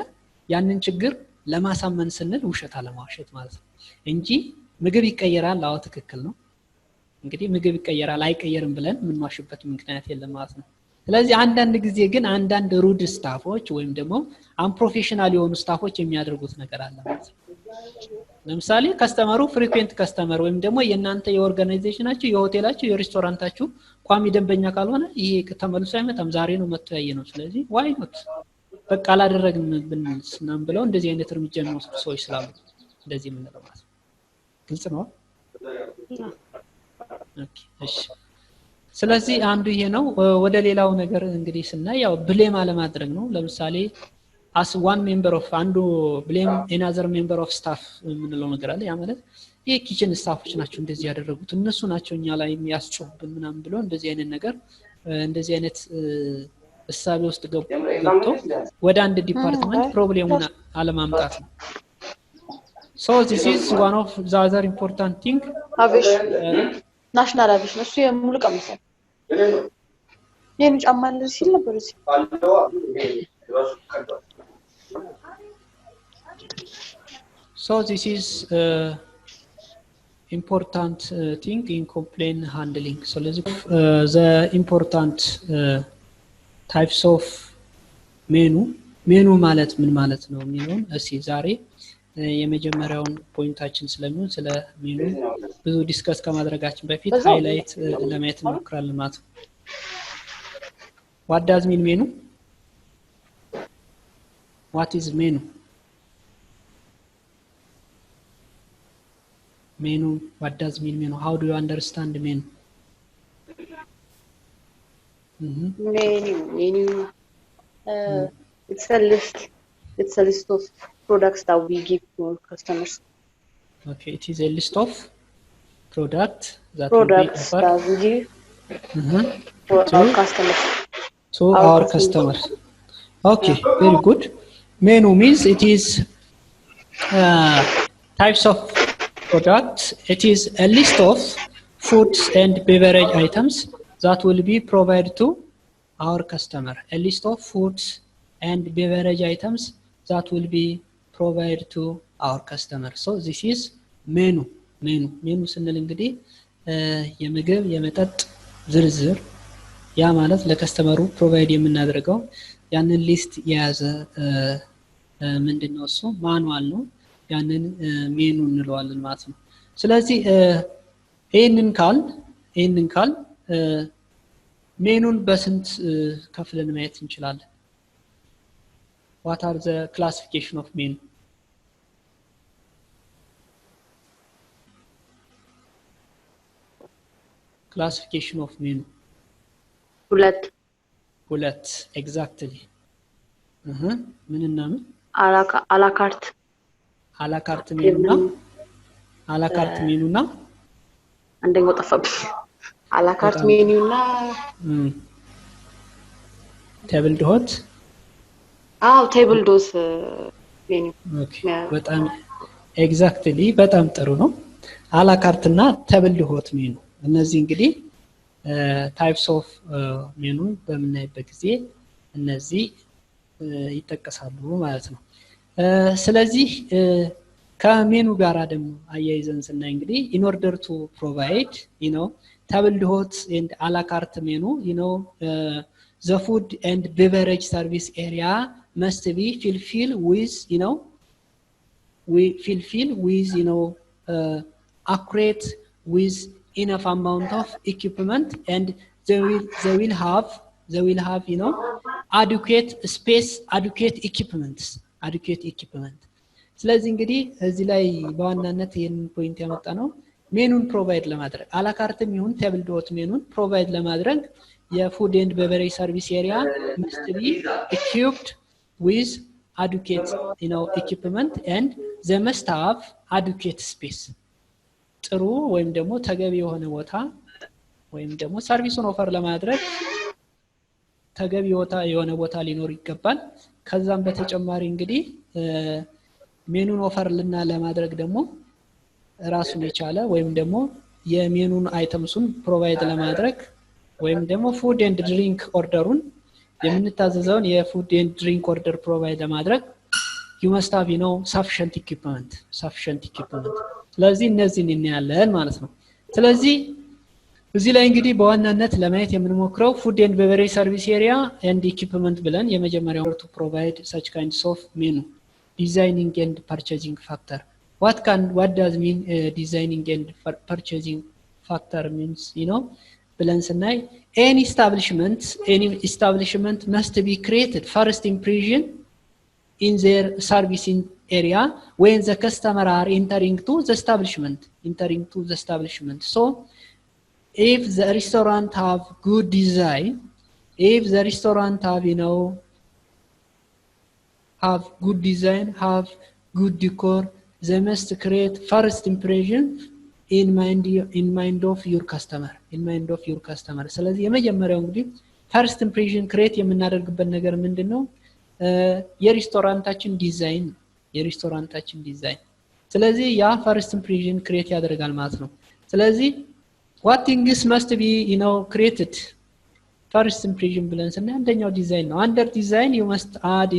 ያንን ችግር ለማሳመን ስንል ውሸት አለማዋሸት ማለት ነው እንጂ ምግብ ይቀየራል አዎ ትክክል ነው። እንግዲህ ምግብ ይቀየራል አይቀየርም ብለን ምንዋሽበት ምክንያት የለም ማለት ነው። ስለዚህ አንዳንድ ጊዜ ግን አንዳንድ ሩድ ስታፎች ወይም ደግሞ አንፕሮፌሽናል የሆኑ ስታፎች የሚያደርጉት ነገር አለ ማለት ነው። ለምሳሌ ከስተመሩ ፍሪኩዌንት ከስተመር ወይም ደግሞ የናንተ የኦርጋናይዜሽናችሁ የሆቴላችሁ የሬስቶራንታችሁ ቋሚ ደንበኛ ካልሆነ ይሄ ተመልሶ አይመጣም ዛሬ ነው መጥቶ ያየነው ስለዚህ ዋይ ኖት በቃ አላደረግን ብንስናም ብለው እንደዚህ አይነት እርምጃ የሚወስዱ ሰዎች ስላሉ እንደዚህ ምን ነው ማለት ግልጽ ነው። ኦኬ እሺ ስለዚህ አንዱ ይሄ ነው። ወደ ሌላው ነገር እንግዲህ ስናይ ያው ብሌም አለማድረግ ነው። ለምሳሌ as one member of አንዱ blame another member of staff ምንለው ነገር አለ ያ ማለት የኪችን ስታፎች ናቸው እንደዚህ ያደረጉት እነሱ ናቸው እኛ ላይ የሚያስጮህብን ምናምን ብሎ እንደዚህ አይነት ነገር እንደዚህ አይነት እሳቤ ውስጥ ገብቶ ወደ አንድ ዲፓርትመንት ፕሮብሌሙን አለማምጣት ነው so this is one of the other important thing aviation national aviation እሱ የሙሉ ቀምሰ የምን ጫማ እንደዚህ ሲል ነበር እዚህ so this is important thing in complaint handling so let's the important types of menu ማለት ምን ማለት ነው የሚለውን እስኪ ዛሬ የመጀመሪያውን ፖይንታችን ስለሚሆን ስለ ሜኑ ብዙ ዲስከስ ከማድረጋችን በፊት ሃይላይት ለማየት እንሞክራለን ማለት ነው what does mean menu what is menu what does mean menu how do you understand menu menu it's a list of products that we give to our customers okay it is a list of products that we give for our customers to our customers okay very good menu means it is types of products it is a list of foods and beverage items that will be provided to our customer a list of foods and beverage items that will be provided to our customer so this is menu ስንል እንግዲህ የምግብ የመጠጥ ዝርዝር ያ ማለት ለከስተመሩ ፕሮቫይድ የምናደርገው ያንን ሊስት የያዘ ምንድነው እሱ ማኑዋል ነው ያንን ሜኑ እንለዋለን ማለት ነው ስለዚህ ይሄንን ካል ሜኑን በስንት ከፍለን ማየት እንችላለን what are the classification of menu classification of menu ሁለት exactly ምንና ምን አላካርት ሜኑና አንደኛው ጠፋብኝ አላካርት ሜኑና ቴብል ዶት ቴብል ዶስ ሜኑ ኦኬ በጣም ኤግዛክትሊ በጣም ጥሩ ነው አላካርትና ቴብል ዶት ሜኑ እነዚህ እንግዲህ ታይፕስ ኦፍ ሜኑ በምናይበት ጊዜ እነዚህ ይጠቀሳሉ ማለት ነው ስለዚህ ከሜኑ ጋራ ደግሞ አያይዘን ስናይ እንግዲህ in order to provide table dot and a la carte menu the food and beverage service area must be fulfilled with accurate with enough amount of equipment and they will have adequate space adequate equipment ስለዚህ እንግዲህ እዚህ ላይ በዋናነት ይሄንን ፖይንት ያመጣ ነው ሜኑን ፕሮቫይድ ለማድረግ አላካርትም ይሁን ቴብል ዶት ሜኑን ፕሮቫይድ ለማድረግ የፉድ ኤንድ ቤቨሬጅ ሰርቪስ ኤሪያ must be equipped with adequate equipment and they must have adequate space ጥሩ ወይም ደግሞ ተገቢ የሆነ ቦታ ወይም ደግሞ ሰርቪሱን ኦፈር ለማድረግ ተገቢ የሆነ ቦታ ሊኖር ይገባል ከዛም በተጨማሪ እንግዲህ ሜኑን ኦፈር ለማድረግ ደግሞ ራሱን የቻለ ወይም ደግሞ የሜኑን አይተምሱን ፕሮቫይድ ለማድረግ ወይም ደግሞ ፉድ ኤንድ ድሪንክ ኦርደሩን የምንታዘዘውን የፉድ ኤንድ ድሪንክ ኦርደር ፕሮቫይድ ለማድረግ you must have sufficient equipment ስለዚህ እነዚህን እናያለን ማለት ነው ስለዚህ እዚህ ላይ እንግዲህ በዋናነት ለማየት የምንሞክረው ፉድ ኤንድ ቤቨሬጅ ሰርቪስ ኤሪያ ኤንድ ኢኩዊፕመንት ብለን የመጀመሪያው to provide such kinds of menu designing and purchasing factor what does mean designing and purchasing factor means ብለን ስናይ any establishment must be created first impression in their servicing area when the customer are entering to the establishment so if the restaurant have good design if the restaurant have have good design, have good decor. They must create first impression in mind of your customer. In mind of your customer. ስለዚህ የመጀመሪያው እንግዲህ first impression create የምናደርግበት ነገር ምንድነው? የሬስቶራንታችን ዲዛይን ስለዚህ ያ first impression create ያደርጋል ማለት ነው። ስለዚህ what things must be created first impression ብለን ስናይ አንደኛው ዲዛይን ነው። under design you must add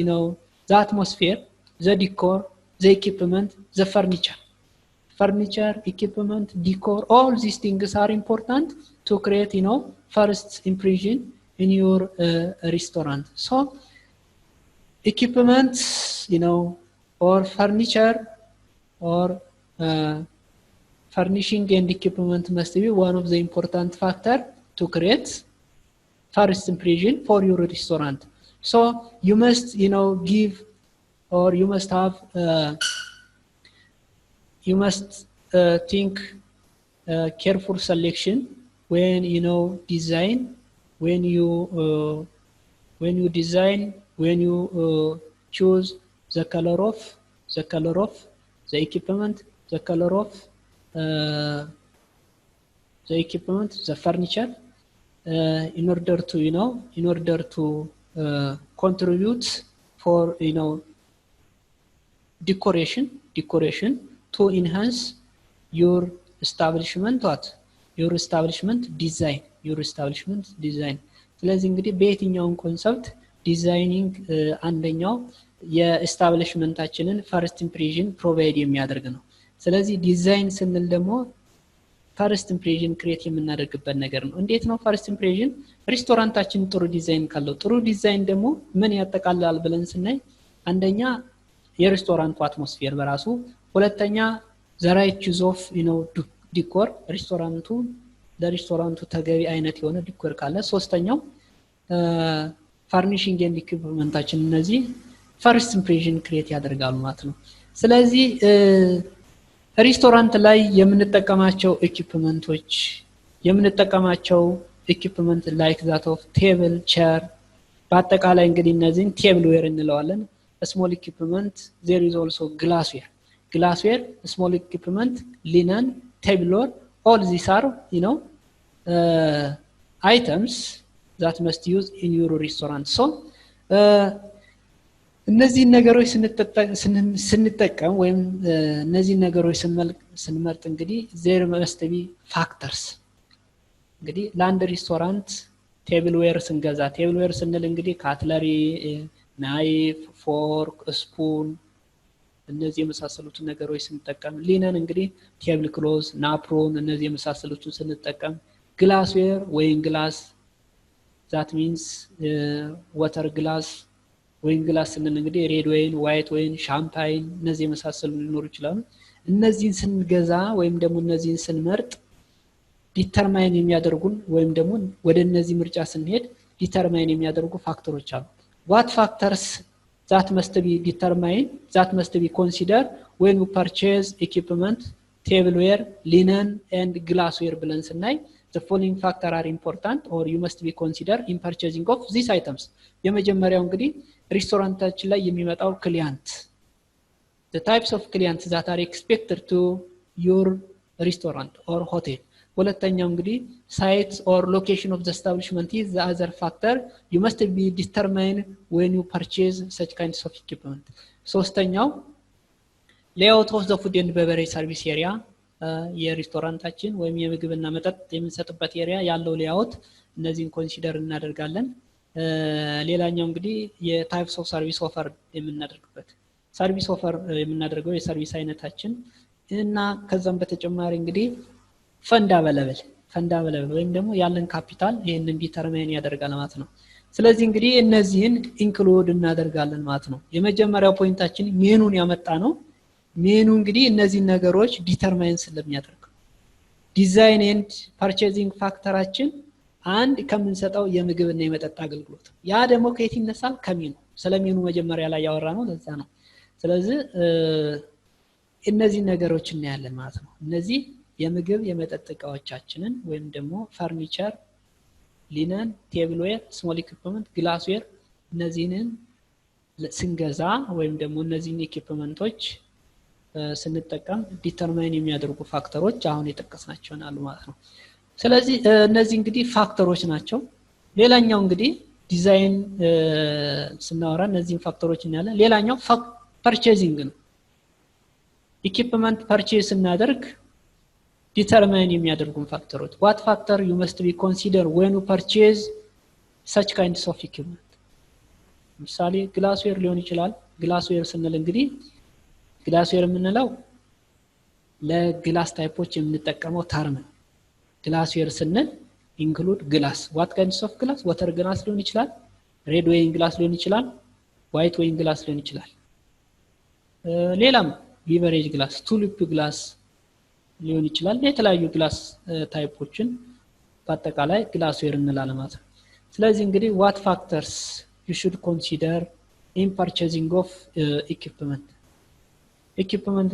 the atmosphere, the decor, the equipment, the furniture, equipment, decor, all these things are important to create first impression in your restaurant. So equipment or furniture or furnishing and equipment must be one of the important factor to create first impression for your restaurant. So you must give, or you must have you must think careful selection when design, when you design, when you choose the color of the equipment, the color of the equipment, the furniture, in order to contribute for decoration to enhance your establishment design. ስለዚህ እንግዲህ በየትኛውም ኮንሰፕት ዲዛይኒንግ አንደኛው የኤስታብሊሽመንታችንን ፈርስት ኢምፕሬሽን ፕሮቫይድ የሚያደርግ ነው። ስለዚህ ዲዛይን ስንል ደግሞ ፈርስት ኢምፕሬሽን ክሬት የምናደርግበት ነገር ነው። እንዴት ነው ፈርስት ኢምፕሬሽን? ሬስቶራንታችን ጥሩ ዲዛይን ካለው፣ ጥሩ ዲዛይን ደግሞ ምን ያጠቃልላል ብለን ስናይ አንደኛ የሬስቶራንቱ አትሞስፌር በራሱ፣ ሁለተኛ the right use of ዲኮር፣ ለሬስቶራንቱ ተገቢ አይነት የሆነ ዲኮር ካለ፣ ሶስተኛው ፋርኒሺንግ ኤንድ ኢኩዊፕመንታችን። እነዚህ ፈርስት ኢምፕሬሽን ክሬት ያደርጋሉ ማለት ነው። ስለዚህ ሬስቶራንት ላይ የምንጠቀማቸው ኢኩዊፕመንት ላይክ ዛት ኦፍ ቴብል፣ ቼር፣ በአጠቃላይ እንግዲህ እነዚህን ቴብል ዌር እንለዋለን። small equipment, there is also glassware, small equipment, linen, tableware, all these are items that must use in your restaurant. So እነዚህ ነገሮች ስንጠቀም ወይም እነዚህ ነገሮች ስንመርጥ እንግዲህ there must be factors። እንግዲህ ለአንድ ሬስቶራንት ቴብል ዌር ስንገዛ፣ ቴብል ዌር ስንል እንግዲህ ካትለሪ፣ ናይፍ፣ ፎርክ፣ ስፑን እነዚህ የመሳሰሉትን ነገሮች ስንጠቀም፣ ሊነን እንግዲህ ቴብል ክሎዝ፣ ናፕሮን እነዚህ የመሳሰሉትን ስንጠቀም፣ ግላስዌር ወይን ግላስ that means water glass ወይን ግላስ ስንል እንግዲህ ሬድ ወይን፣ ዋይት ወይን፣ ሻምፓይን እነዚህ የመሳሰሉ ሊኖሩ ይችላሉ። እነዚህን ስንገዛ ወይም ደግሞ እነዚህን ስንመርጥ ዲተርማይን የሚያደርጉን ወይም ደግሞ ወደ እነዚህ ምርጫ ስንሄድ ዲተርማይን የሚያደርጉ ፋክተሮች አሉ። what factors that must be determined, that must be considered when you purchase equipment, tableware, linen and glassware ብለን ስናይ the following factors are important or you must be considered in purchasing of these items. የመጀመሪያው እንግዲህ ሬስቶራንታችን ላይ የሚመጣው ክሊያንት፣ the types of clients that are expected to your restaurant or hotel. ሁለተኛው እንግዲህ sites or location of the establishment is the other factor you must be determined when you purchase such kinds of equipment. ሶስተኛው layout of the food and beverage service area, የሬስቶራንታችን ወይም የምግብና መጠጥ የምንሰጥበት ኤሪያ ያለው ሌአውት እነዚህን ኮንሲደር እናደርጋለን። ሌላኛው እንግዲህ የታይፕስ ኦፍ ሰርቪስ ኦፈር የምናደርግበት ሰርቪስ ኦፈር የምናደርገው የሰርቪስ አይነታችን እና ከዛም በተጨማሪ እንግዲህ ፈንድ አበለብል ወይም ደግሞ ያለን ካፒታል ይሄንን ዲተርማይን ያደርጋል ማለት ነው። ስለዚህ እንግዲህ እነዚህን ኢንክሉድ እናደርጋለን ማለት ነው። የመጀመሪያው ፖይንታችን ሜኑን ያመጣ ነው። ሜኑ እንግዲህ እነዚህ ነገሮች ዲተርማይን ስለሚያደርግ ዲዛይን ኤንድ ፐርቼዚንግ ፋክተራችን አንድ ከምንሰጠው የምግብና የመጠጥ አገልግሎት፣ ያ ደግሞ ከየት ይነሳል? ከሜኑ። ስለ ሜኑ መጀመሪያ ላይ ያወራ ነው፣ ለዛ ነው። ስለዚህ እነዚህ ነገሮች እናያለን ማለት ነው። እነዚህ የምግብ የመጠጥ እቃዎቻችንን ወይም ደግሞ ፈርኒቸር፣ ሊነን፣ ቴብልዌር፣ ስሞል ኢኩዊፕመንት፣ ግላስዌር እነዚህን ስንገዛ ወይም ደግሞ እነዚህን ኢኩዊፕመንቶች ስንጠቀም ዲተርማይን የሚያደርጉ ፋክተሮች አሁን የጠቀስናቸው ናሉ ማለት ነው። ስለዚህ እነዚህ እንግዲህ ፋክተሮች ናቸው። ሌላኛው እንግዲህ ዲዛይን ስናወራ እነዚህን ፋክተሮች እናያለን። ሌላኛው ፐርቼዚንግ ነው። ኢኩዊፕመንት ፐርቼዝ ስናደርግ ዲተርማይን የሚያደርጉን ፋክተሮች what factor you must be consider when you purchase such kinds of equipment ምሳሌ ግላስዌር ሊሆን ይችላል። ግላስዌር ስንል እንግዲህ ግላስዌር የምንለው ለግላስ ታይፖች የምንጠቀመው ተርም ነው። ግላስዌር ስንል ኢንክሉድ ግላስ what kinds of glass water glass ሊሆን ይችላል፣ ሬድ ወይን ግላስ ሊሆን ይችላል፣ ዋይት ወይን ግላስ ሊሆን ይችላል። ሌላም ቢቨሬጅ ግላስ ቱሊፕ ግላስ ሊሆን ይችላል። የተለያዩ ግላስ ታይፖችን በአጠቃላይ ግላስዌር እንላለን ማለት ነው። ስለዚህ እንግዲህ what factors you should consider in purchasing of equipment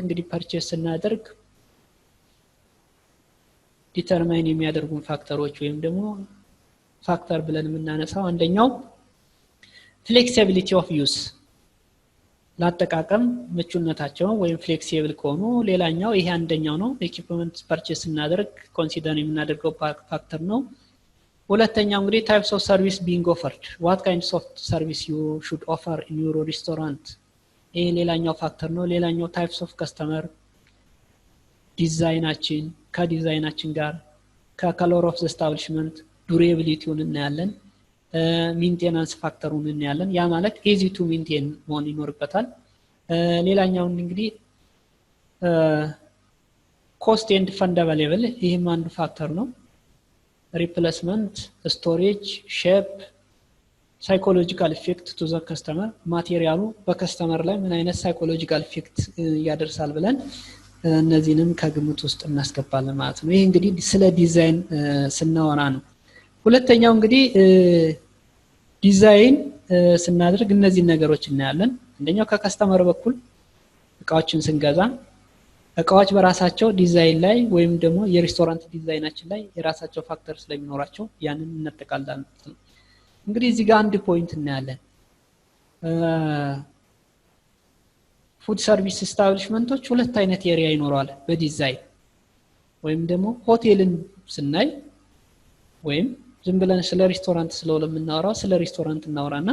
እንግዲህ ፐርቼስ ስናደርግ ዲተርማይን የሚያደርጉን ፋክተሮች ወይም ደግሞ ፋክተር ብለን የምናነሳው አንደኛው ፍሌክሲቢሊቲ ኦፍ ዩዝ ላጠቃቀም ምቹነታቸው ወይም ፍሌክሲብል ከሆኑ ሌላኛው ይሄ አንደኛው ነው። ኢኩዊፕመንት ፐርቼስ ስናደርግ ኮንሲደር የምናደርገው ፋክተር ነው። ሁለተኛው እንግዲህ ታይፕስ ኦፍ ሰርቪስ ቢንግ ኦፈርድ what kinds of service you should offer in your restaurant ይሄ ሌላኛው ፋክተር ነው። ሌላኛው ታይፕስ ኦፍ ከስተመር ዲዛይናችን ከዲዛይናችን ጋር ከከለር ኦፍ ዘ ስታብሊሽመንት ዱሬቢሊቲውን እናያለን። ሜንቴናንስ ፋክተሩን እናያለን። ያ ማለት ኢዚ ቱ ሜንቴን መሆን ይኖርበታል። ሌላኛው እንግዲህ ኮስት ኤንድ ፈንድ አቬሌብል ይሄም አንዱ ፋክተር ነው። ሪፕሌስመንት፣ ስቶሬጅ፣ ሼፕ፣ ሳይኮሎጂካል ኢፌክት ቱ ዘ ከስተመር ማቴሪያሉ በከስተመር ላይ ምን አይነት ሳይኮሎጂካል ኢፌክት ያደርሳል ብለን እነዚህንም ከግምት ውስጥ እናስገባለን ማለት ነው። ይሄ እንግዲህ ስለ ዲዛይን ስናወራ ነው። ሁለተኛው እንግዲህ ዲዛይን ስናደርግ እነዚህ ነገሮች እናያለን። አንደኛው ከከስተመር በኩል እቃዎችን ስንገዛ እቃዎች በራሳቸው ዲዛይን ላይ ወይም ደግሞ የሬስቶራንት ዲዛይናችን ላይ የራሳቸው ፋክተር ስለሚኖራቸው ያንን እንጠቃልላለን ማለት ነው። እንግዲህ እዚህ ጋር አንድ ፖይንት እናያለን። ፉድ ሰርቪስ ስታብሊሽመንቶች ሁለት አይነት ኤሪያ ይኖራል በዲዛይን ወይም ደግሞ ሆቴልን ስናይ ወይም ዝም ብለን ስለ ሬስቶራንት ስለሆነ የምናወራው ስለ ሬስቶራንት እናወራና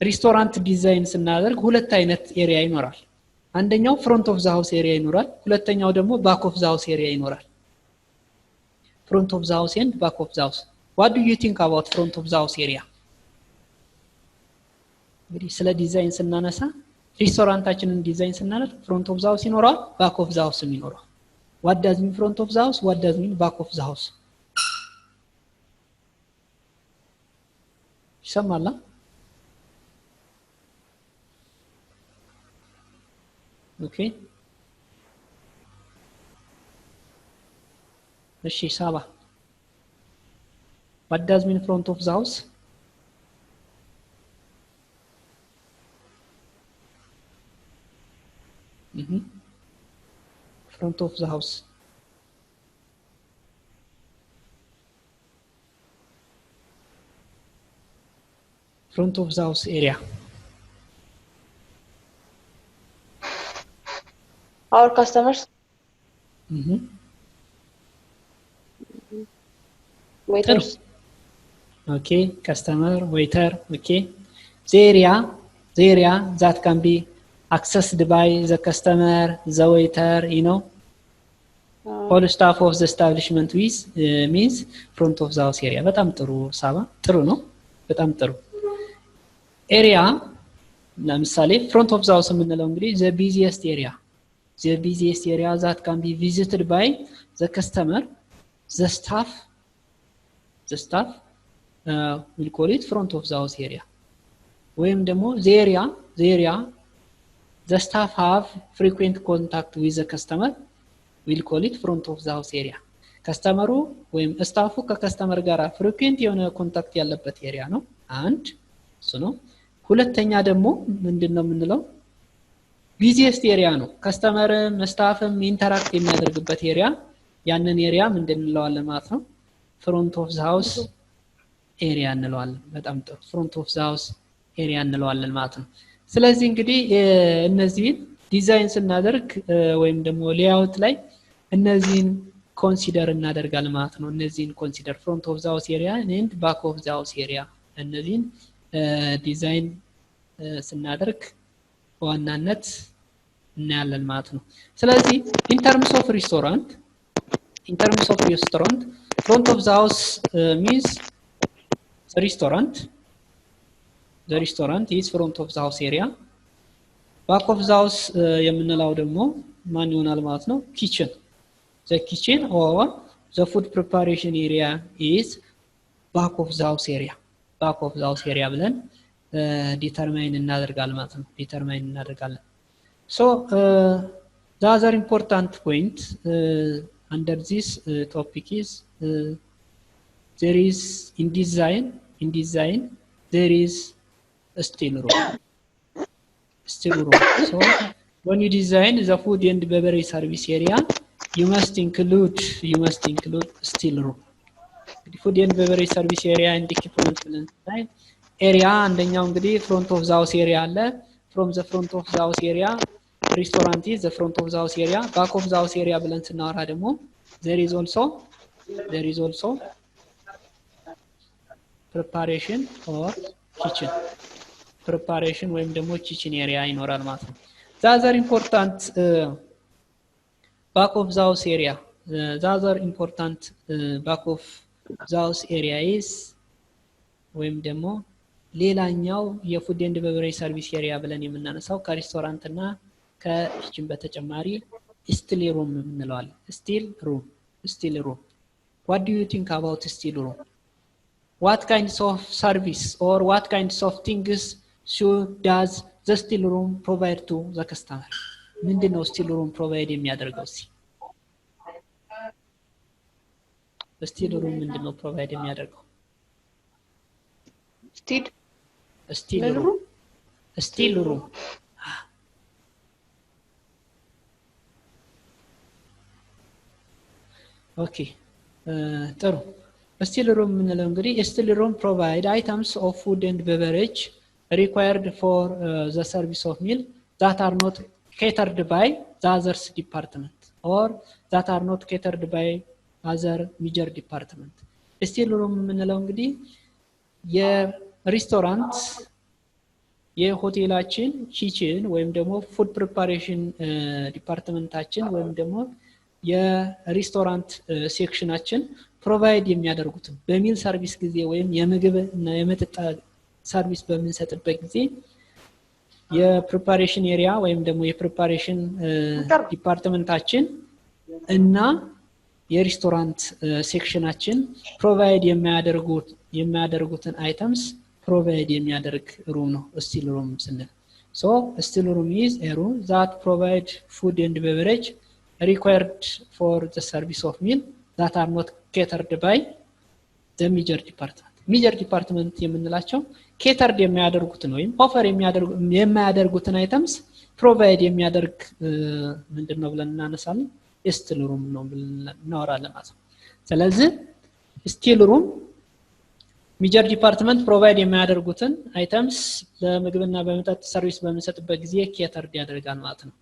ሬስቶራንት ዲዛይን ስናደርግ ሁለት አይነት ኤሪያ ይኖራል። አንደኛው ፍሮንት ኦፍ ዘ ሃውስ ኤሪያ ይኖራል። ሁለተኛው ደግሞ ባክ ኦፍ ዘ ሃውስ ኤሪያ ይኖራል። ፍሮንት ኦፍ ዘ ሃውስ ኤንድ ባክ ኦፍ ዘ ሃውስ what do you think about front of the house area እንግዲህ ስለ ዲዛይን ስናነሳ ሬስቶራንታችንን ዲዛይን ስናደርግ ፍሮንት ኦፍ ዘ ሃውስ ይኖራል፣ ባክ ኦፍ ዘ ሃውስ ይኖራል። what does mean front of the house what does mean back of the house ይሰማል? ኦኬ እሺ ሳባ what does mean front of the house front of the house front of the house area our customers waiters okay customer waiter okay the area that can be accessed by the customer the waiter you know all staff of the establishment with means front of the house area በጣም ጥሩ ሳባ ጥሩ ነው በጣም ጥሩ area ለምሳሌ front of the house የምንለው እንግዲህ the busiest area that can be visited by the customer the staff will call it front of the house area ወይም ደግሞ the area the staff have frequent contact with the customer we'll call it front of the house area ከስተመሩ ወይም ስታፉ ከከስተመር ጋር ፍሪኩዌንት የሆነ ኮንታክት ያለበት ኤሪያ ነው አንድ እሱ ነው ሁለተኛ ደግሞ ምንድነው የምንለው ቢዚየስት ኤሪያ ነው ከስተመርም ስታፍም ኢንተራክት የሚያደርግበት ኤሪያ ያንን ኤሪያ ምንድነው ማለት ነው front of the house area እንለዋለን በጣም ጥሩ front of the house ኤሪያ እንለዋለን ማለት ነው ስለዚህ እንግዲህ እነዚህን ዲዛይን ስናደርግ ወይም ደግሞ ሌአውት ላይ እነዚህን ኮንሲደር እናደርጋለን ማለት ነው እነዚህን ኮንሲደር ፍሮንት ኦፍ ዘ ሃውስ ኤሪያ ኤንድ ባክ ኦፍ ዘ ሃውስ ኤሪያ እነዚህን ዲዛይን ስናደርግ በዋናነት እናያለን ማለት ነው ስለዚህ in terms of restaurant front of the house means the restaurant is front of the house area back of the house የምንለው ደግሞ ማን ይሆናል ማለት ነው the kitchen or the food preparation area is back of the house area ብለን ዲተርማይን እናደርጋለን ማለት ነው so the other important point under this topic is there is in design there is a still room so when you design the food and beverage service area you must include still room the food and beverage service area and equipment design area አንደኛው እንግዲህ front of the house area አለ from the front of the house area restaurant is the front of the house area back of the house area ብለን ስናወራ ደግሞ there is also preparation or kitchen ወይም ደግሞ kitchen area ይኖራል ማለት ነው the other important back of the house area back of the house area is ወይም ደግሞ ሌላኛው የፉድ ኤንድ ቤቨሬጅ ሰርቪስ ኤሪያ ብለን የምናነሳው ከሬስቶራንት እና ከኪችን በተጨማሪ ስቲል ሩም እንለዋለን ስቲል ሩም what do you think about still room what kinds of service or what kinds of things does the still room provide to the customer ምንድነው still room provide የሚያደርገው still room ምንድነው provide የሚያደርገው still room okay ጥሩ still room ምንለው እንግዲህ still room provide items of food and beverage required for the service of meal that are not catered by the others department or that are not catered by other major department still room ምንለው እንግዲህ የሬስቶራንት የሆቴላችን ኪችን ወይም ደግሞ ፉድ ፕሪፓሬሽን ዲፓርትመንታችን ወይም ደግሞ የሬስቶራንት ሴክሽናችን ፕሮቫይድ የሚያደርጉት በሚል ሰርቪስ ጊዜ ወይም የምግብ እና የመጠጥ ሰርቪስ በሚሰጥበት ጊዜ የፕሪፓሬሽን ኤሪያ ወይም ደግሞ የፕሪፓሬሽን ዲፓርትመንታችን እና የሬስቶራንት ሴክሽናችን ፕሮቫይድ የሚያደርጉትን አይተምስ provide የሚያደርግ room ነው still room ስንል so still room is a room that provide food and beverage required for the service of meal that are not catered by the major department የምንላቸው catered የሚያደርጉትን ወይም offer የሚያደርጉትን items provide የሚያደርግ ምንድነው ብለን እናነሳለን still room ነው ብለን እናወራለን ማለት ነው ስለዚህ still room major department provide የሚያደርጉትን items ለምግብና በመጠጥ ሰርቪስ በሚሰጥበት ጊዜ catered ያደርጋል ማለት ነው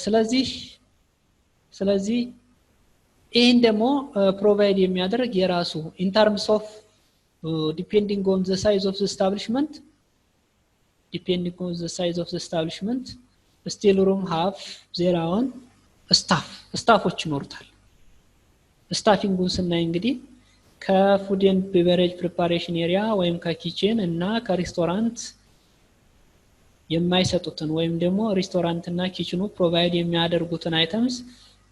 ስለዚህ ይሄን ደግሞ provide የሚያደርግ የራሱ in terms of depending on the size of the establishment still room have their own staffዎች ይኖሩታል ስታፊንጉን ስናይ እንግዲህ ከፉድ ኤንድ ቤቨሬጅ ፕሪፓሬሽን ኤሪያ ወይም ከኪችን እና ከሬስቶራንት የማይሰጡትን ወይም ደግሞ ሬስቶራንት እና ኪችኑ ፕሮቫይድ የሚያደርጉትን አይተምስ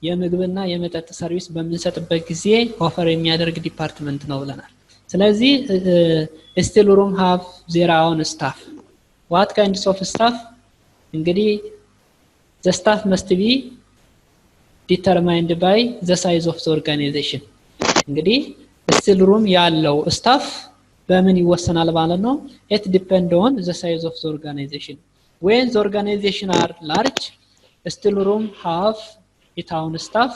የምግብና የመጠጥ ሰርቪስ በሚሰጥበት ጊዜ ኦፈር የሚያደርግ ዲፓርትመንት ነው ብለናል ስለዚህ still room have their own staff what kinds of staff እንግዲህ the staff must be determined by the size of the organization እንግዲህ still room ያለው staff በምን ይወሰናል ማለት ነው it depend on the size of the organization when the organization are large still room have its own staff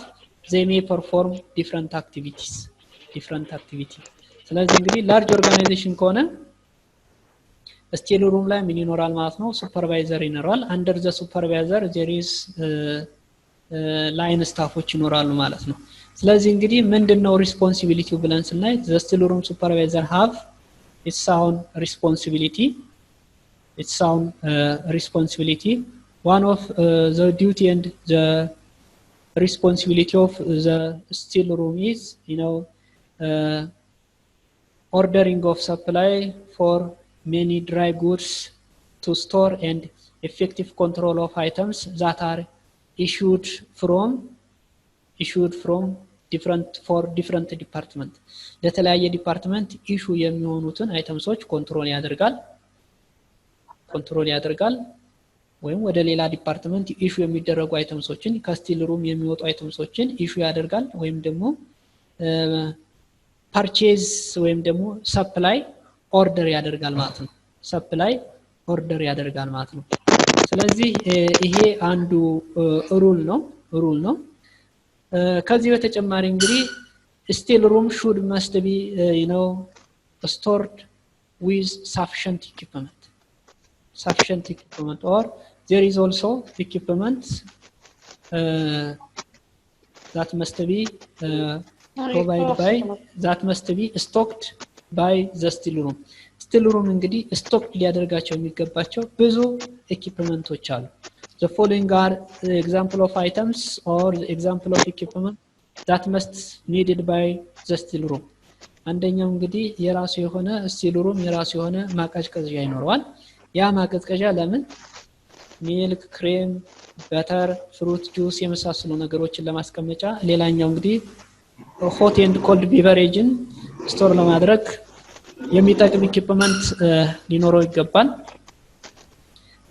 they may perform different activity ስለዚህ እንግዲህ large organization ከሆነ ስቲል ሩም ላይ ምን ይኖራል ማለት ነው ሱፐርቫይዘር ይኖራል under the supervisor there is ላይን ስታፎች ይኖራሉ ማለት ነው ስለዚህ እንግዲህ ምንድነው ሪስፖንሲቢሊቲው ብለን ስናይ the still room supervisor have its own responsibility one of the duty and the responsibility of the still room is ordering of supply for many dry goods to store and effective control of items that are issued from different department ለተለያየ ዲፓርትመንት ኢሹ የሚሆኑትን አይተምሶች ኮንትሮል ያደርጋል ወይም ወደ ሌላ ዲፓርትመንት ኢሹ የሚደረጉ አይተምሶችን ከስቲል ሩም የሚወጡ አይተምሶችን ኢሹ ያደርጋል ወይም ደግሞ ፐርቼዝ ወይም ደግሞ ሰፕላይ ኦርደር ያደርጋል ማለት ነው ስለዚህ ይሄ አንዱ ሩል ነው ከዚህ በተጨማሪ እንግዲህ still room must be stored with sufficient equipment or there is also equipment that must be stocked by the still room እንግዲህ ስቶክ ሊያደርጋቸው የሚገባቸው ብዙ ኤኪፕመንቶች አሉ the following are example of items or example of equipment that must needed by the still room አንደኛው እንግዲህ የራሱ የሆነ still room የራሱ የሆነ ማቀዝቀዣ ይኖረዋል ያ ማቀዝቀዣ ለምን ሚልክ ክሬም በተር ፍሩት ጁስ የመሳሰሉ ነገሮችን ለማስቀመጫ ሌላኛው እንግዲህ hot and cold beverage ስቶር ለማድረግ የሚጠቅም ኢኩዊፕመንት ሊኖረው ይገባል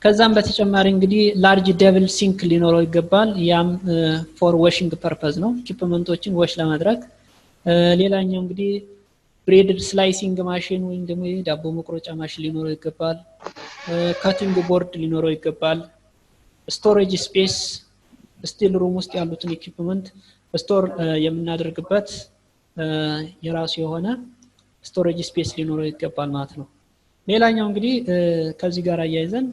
ከዛም በተጨማሪ እንግዲህ ላርጅ ደብል ሲንክ ሊኖረው ይገባል ያም ፎር ዋሺንግ ፐርፐዝ ነው ኢኩዊፕመንቶችን ዋሽ ለማድረግ ሌላኛው እንግዲህ ብሬድ ስላይሲንግ ማሽን ወይም ደግሞ ዳቦ መቁረጫ ማሽን ሊኖረው ይገባል ካቲንግ ቦርድ ሊኖረው ይገባል ስቶሬጅ ስፔስ ስቲል ሩም ውስጥ ያሉትን ኢኩዊፕመንት ስቶር የምናደርግበት የራሱ የሆነ ስቶሬጅ ስፔስ ሊኖረው ይገባል ማለት ነው ሌላኛው እንግዲህ ከዚህ ጋር አያይዘን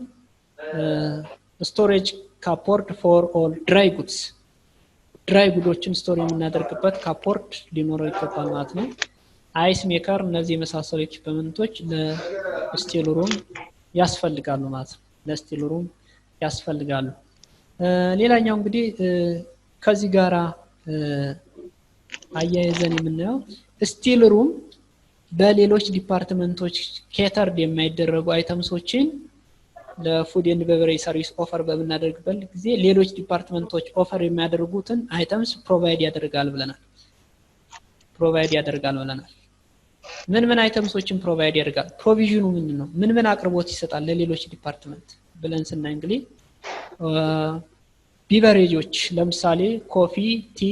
ስቶሬጅ ካፖርት ፎር ኦል ድራይ ጉዶችን ስቶር የምናደርግበት ካፖርት ሊኖረው ይገባል ማለት ነው አይስ ሜከር እነዚህ የመሳሰሉ ኢኩዊፕመንቶች ለስቲል ሩም ያስፈልጋሉ ማለት ነው ለስቲል ሩም ያስፈልጋሉ ሌላኛው እንግዲህ ከዚህ ጋር አያይዘን የምናየው ስቲል ሩም በሌሎች ዲፓርትመንቶች ኬተርድ የማይደረጉ አይተምሶችን ለፉድ ኤንድ ቤቨሬጅ ሰርቪስ ኦፈር በመናደርግበት ጊዜ ሌሎች ዲፓርትመንቶች ኦፈር የሚያደርጉትን አይተምስ ፕሮቫይድ ያደርጋል ብለናል ምን አይተምሶችን ፕሮቫይድ ያደርጋል ፕሮቪዥኑ ምንድነው ምን አቅርቦት ይሰጣል ለሌሎች ዲፓርትመንት ብለን ስናይ እንግዲህ ቢቨሬጆች ለምሳሌ ኮፊ ቲ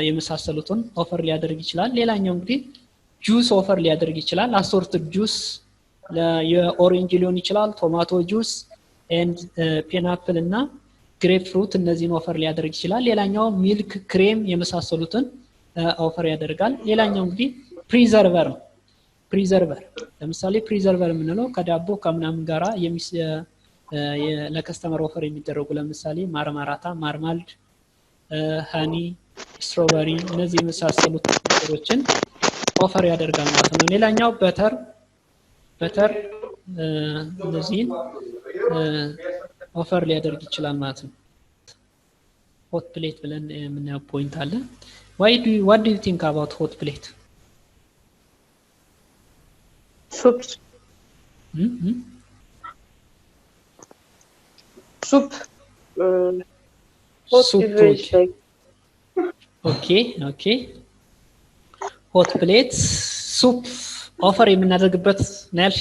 የመሳሰሉትን ኦፈር ሊያደርግ ይችላል ሌላኛው እንግዲህ ጁስ ኦፈር ሊያደርግ ይችላል አሶርትድ ጁስ የኦሬንጅ ሊሆን ይችላል ቶማቶ ጁስ ኤንድ ፒናፕል እና ግሬፕ ፍሩት እነዚህን ኦፈር ሊያደርግ ይችላል ሌላኛው ሚልክ ክሬም የመሳሰሉትን ኦፈር ያደርጋል ሌላኛው እንግዲህ ፕሪዘርቨር ለምሳሌ ፕሪዘርቨር የምንለው ከዳቦ ከምናምን ጋራ ለከስተመር ኦፈር የሚደረጉ ለምሳሌ ማርማራታ ማርማልድ ሃኒ ስትሮበሪ እነዚህ የመሳሰሉት ነገሮችን ኦፈር ያደርጋል ማለት ነው ሌላኛው በተር እነዚህን ኦፈር ሊያደርግ ይችላል ማለት ነው ሆት ፕሌት ብለን የምናየው ፖይንት አለ what do you think about hot plate soup okay hot plate soup ኦፈር የምናደርግበት ነው ያልሽ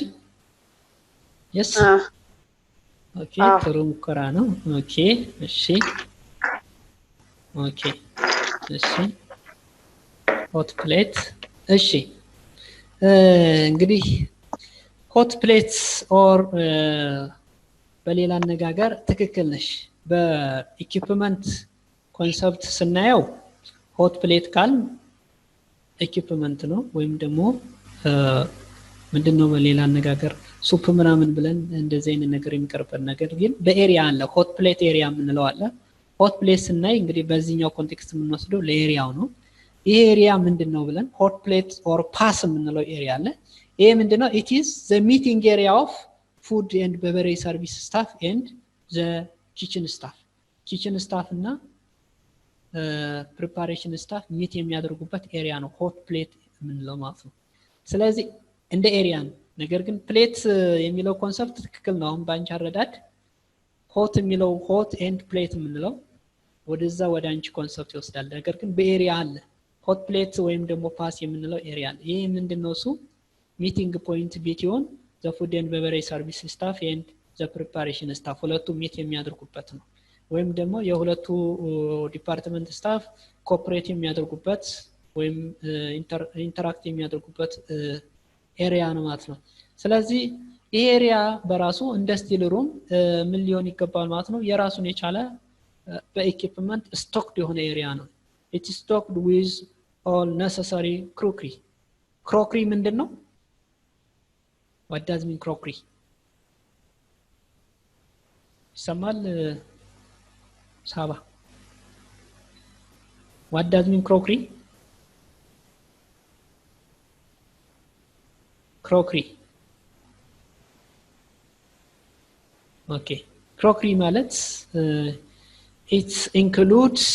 yes okay ጥሩ ሙከራ ነው okay እሺ hot plate እሺ እንግዲህ hot plates or በሌላ አነጋገር ትክክል ነሽ በኢኩዊፕመንት ኮንሰፕት ስናየው hot plate ካል ኢኩዊፕመንት ነው ወይም ደግሞ ምንድነው በሌላ አነጋገር ሱፕ ምናምን ብለን እንደዚህ አይነት ነገር የሚቀርበን ነገር ግን በኤሪያ አለ ሆት ፕሌት ኤሪያ የምንለው አለ ሆት ፕሌት ስናይ እንግዲህ በዚህኛው ኮንቴክስት የምንወስደው ለኤሪያው ነው ይሄ ኤሪያ ምንድነው ብለን ሆት ፕሌት ኦር ፓስ የምንለው ኤሪያ አለ ይሄ ምንድነው it is the meeting area of food and beverage service staff and the kitchen staff እና preparation staff ሚት የሚያደርጉበት ኤሪያ ነው ሆት ፕሌት የምንለው ማለት ነው ስለዚህ እንደ ኤሪያ ነው ነገር ግን ፕሌት የሚለው ኮንሰፕት ትክክል ነው አሁን ባንቺ አረዳድ ሆት የሚለው ሆት ኤንድ ፕሌት የምንለው ወደዛ ወደ አንቺ ኮንሰፕት ይወስዳል ነገር ግን በኤሪያ አለ ሆት ፕሌት ወይም ደግሞ ፓስ የምንለው ኤሪያ አለ ይሄ ምንድነው እሱ ሚቲንግ ፖይንት ቢቲዮን the food and beverage service staff and the preparation staff ሁለቱ ሚት የሚያደርጉበት ነው ወይም ደግሞ የሁለቱ ዲፓርትመንት ስታፍ ኮኦፐሬት የሚያደርጉበት ወይም ኢንተራክት የሚያደርጉበት ኤሪያ ነው ማለት ነው ስለዚህ ይሄ ኤሪያ በራሱ እንደ ስቲል ሩም ምን ሊሆን ይገባል ማለት ነው የራሱን የቻለ በኢኩዊፕመንት ስቶክድ የሆነ ኤሪያ ነው it is stocked with all necessary crockery ምንድነው what does mean crockery ይሰማል ሳባ what does mean crockery okay crockery ማለት it includes